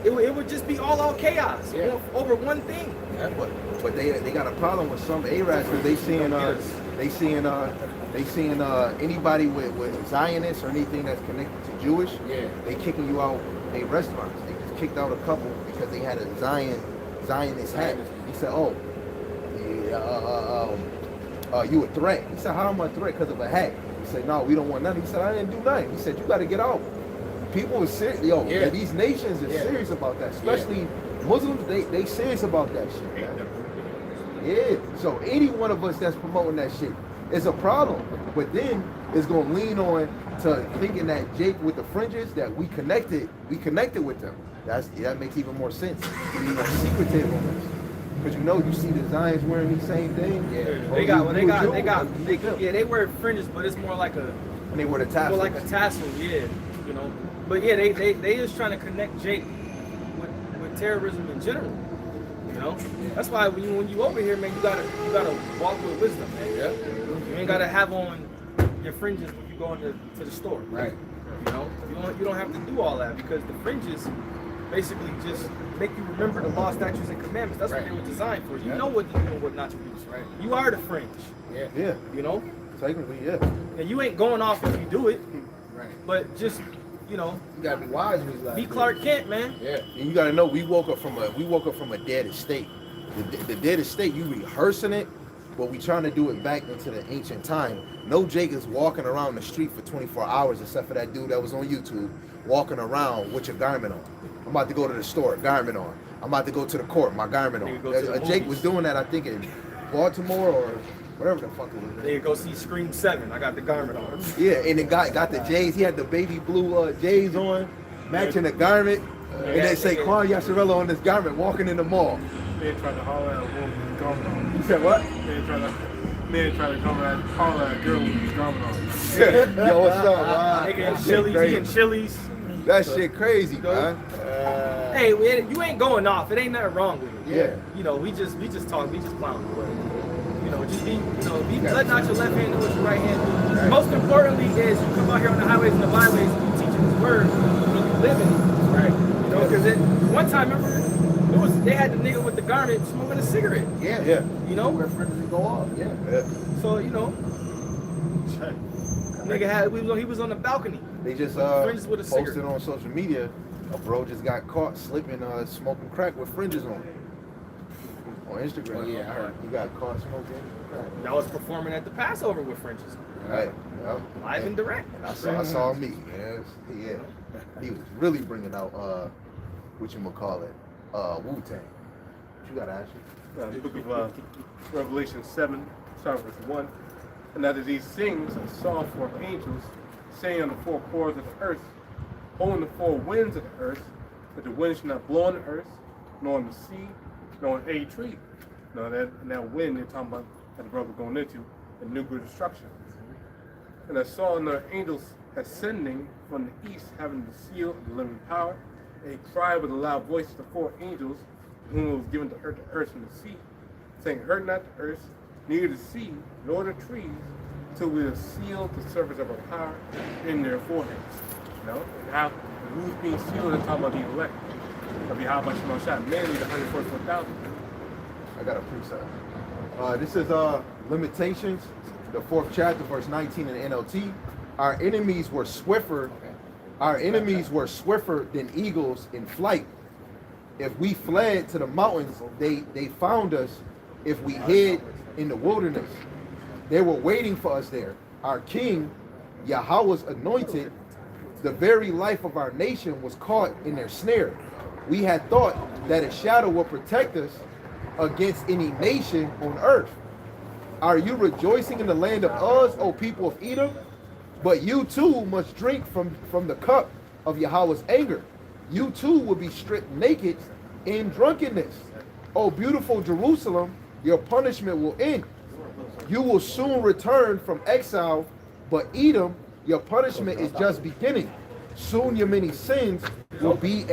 it would just be all out chaos Yeah. over one thing. Yeah, but they got a problem with some Arabs because they seeing anybody with Zionists or anything that's connected to Jewish. Yeah. They kicking you out they restaurants. They just kicked out a couple because they had a Zionist hat. He said, "Oh, you a threat. He said, how am I a threat? Because of a hat. He said, no, we don't want nothing. He said, I didn't do nothing. He said, you got to get out. People are serious. Yo, Yeah. these nations are serious about that. Especially Muslims, they serious about that shit. Man. Yeah. So any one of us that's promoting that shit is a problem. But then it's going to lean on to thinking that Jake with the fringes, that we connected with them. That makes even more sense. To be more secretive on this. Because you see the Zions wearing these same things. Yeah, they wear fringes, but it's more like a. And they wear the tassels. More like a tassel, yeah, you know. But yeah, they just trying to connect Jake with terrorism in general. You know, that's why when you over here, man, you gotta walk with wisdom, man. Yeah. You ain't gotta have on your fringes when you go into the store. Right. You know, you don't have to do all that because the fringes basically just make you remember the law, statutes, and commandments. That's what they were designed for. You know what to do and what not to do. Right. You are the fringe. Yeah. You know. Technically, yeah. And you ain't going off if you do it. Right. But just, you know, You gotta be wise in these lives. be Clark Kent, man. Yeah. And you gotta know we woke up from a dead estate. The dead estate, you rehearsing it, but we trying to do it back into the ancient time. No Jake is walking around the street for 24 hours except for that dude that was on YouTube walking around with your garment on. I'm about to go to the store, garment on. I'm about to go to the court, my garment on. Jake was doing that, I think, in Baltimore or whatever the fuck it was. There you go see Scream 7. I got the garment on. Yeah, and the guy got the J's. He had the baby blue J's on, matching the garment. And they say Quan Yasharella on this garment walking in the mall. Man tried to holler at a woman with his garment on. You said what? Man tried to holler at a girl with his garment on. Yo, what's up, man? Nigga in Chili's, eating Chili's. That shit crazy, man. Hey, you ain't going off. It ain't nothing wrong with it. Yeah. You know, we just talk, we just clown away. You know, just be letting out your left hand and what your right hand do. Right. Most importantly is you come out here on the highways and the byways and you teaching His word and you live in it. Right. You know, because one time, remember, they had the nigga with the garment smoking a cigarette. Yeah. Yeah. You know? Where friends go off. Yeah. So, you know, nigga he was on the balcony. They just Fringes with a posted cigarette. on social media. A bro just got caught slipping, smoking crack with fringes on Instagram. Oh, yeah, I heard. He got caught smoking crack. Y'all was performing at the Passover with fringes. Right. Yep. Live and direct. And I saw me, man. Yeah. He was really bringing out Wu-Tang. What you got, Ashley? The book of Revelation 7, starting verse 1. And after these things I saw four angels saying on the four corners of the earth, holding the four winds of the earth, that the wind should not blow on the earth, nor on the sea, nor on any tree. Now that wind they're talking about that the brother going into, the nuclear destruction. And I saw another angels ascending from the east, having the seal of the living power, and he cried with a loud voice to the four angels, to whom it was given to hurt the earth and the sea, saying, hurt not the earth, neither the sea, nor the trees, till we have sealed the surface of our power in their foreheads. You know? And how who's being sealed, they're talking about the elect. I mean, how much shot? Mainly the 144,000. I got a precept. This is Limitations, the 4th chapter, verse 19 in the NLT. Our enemies were swifter. Our enemies were swifter than eagles in flight. If we fled to the mountains, they found us. If we hid in the wilderness, they were waiting for us there. Our king, Yahweh's anointed, the very life of our nation was caught in their snare. We had thought that a shadow would protect us against any nation on earth. Are you rejoicing in the land of Uz, O people of Edom? But you too must drink from the cup of Yahweh's anger. You too will be stripped naked in drunkenness. O beautiful Jerusalem, your punishment will end. You will soon return from exile, but Edom, your punishment is just beginning. Soon your many sins will be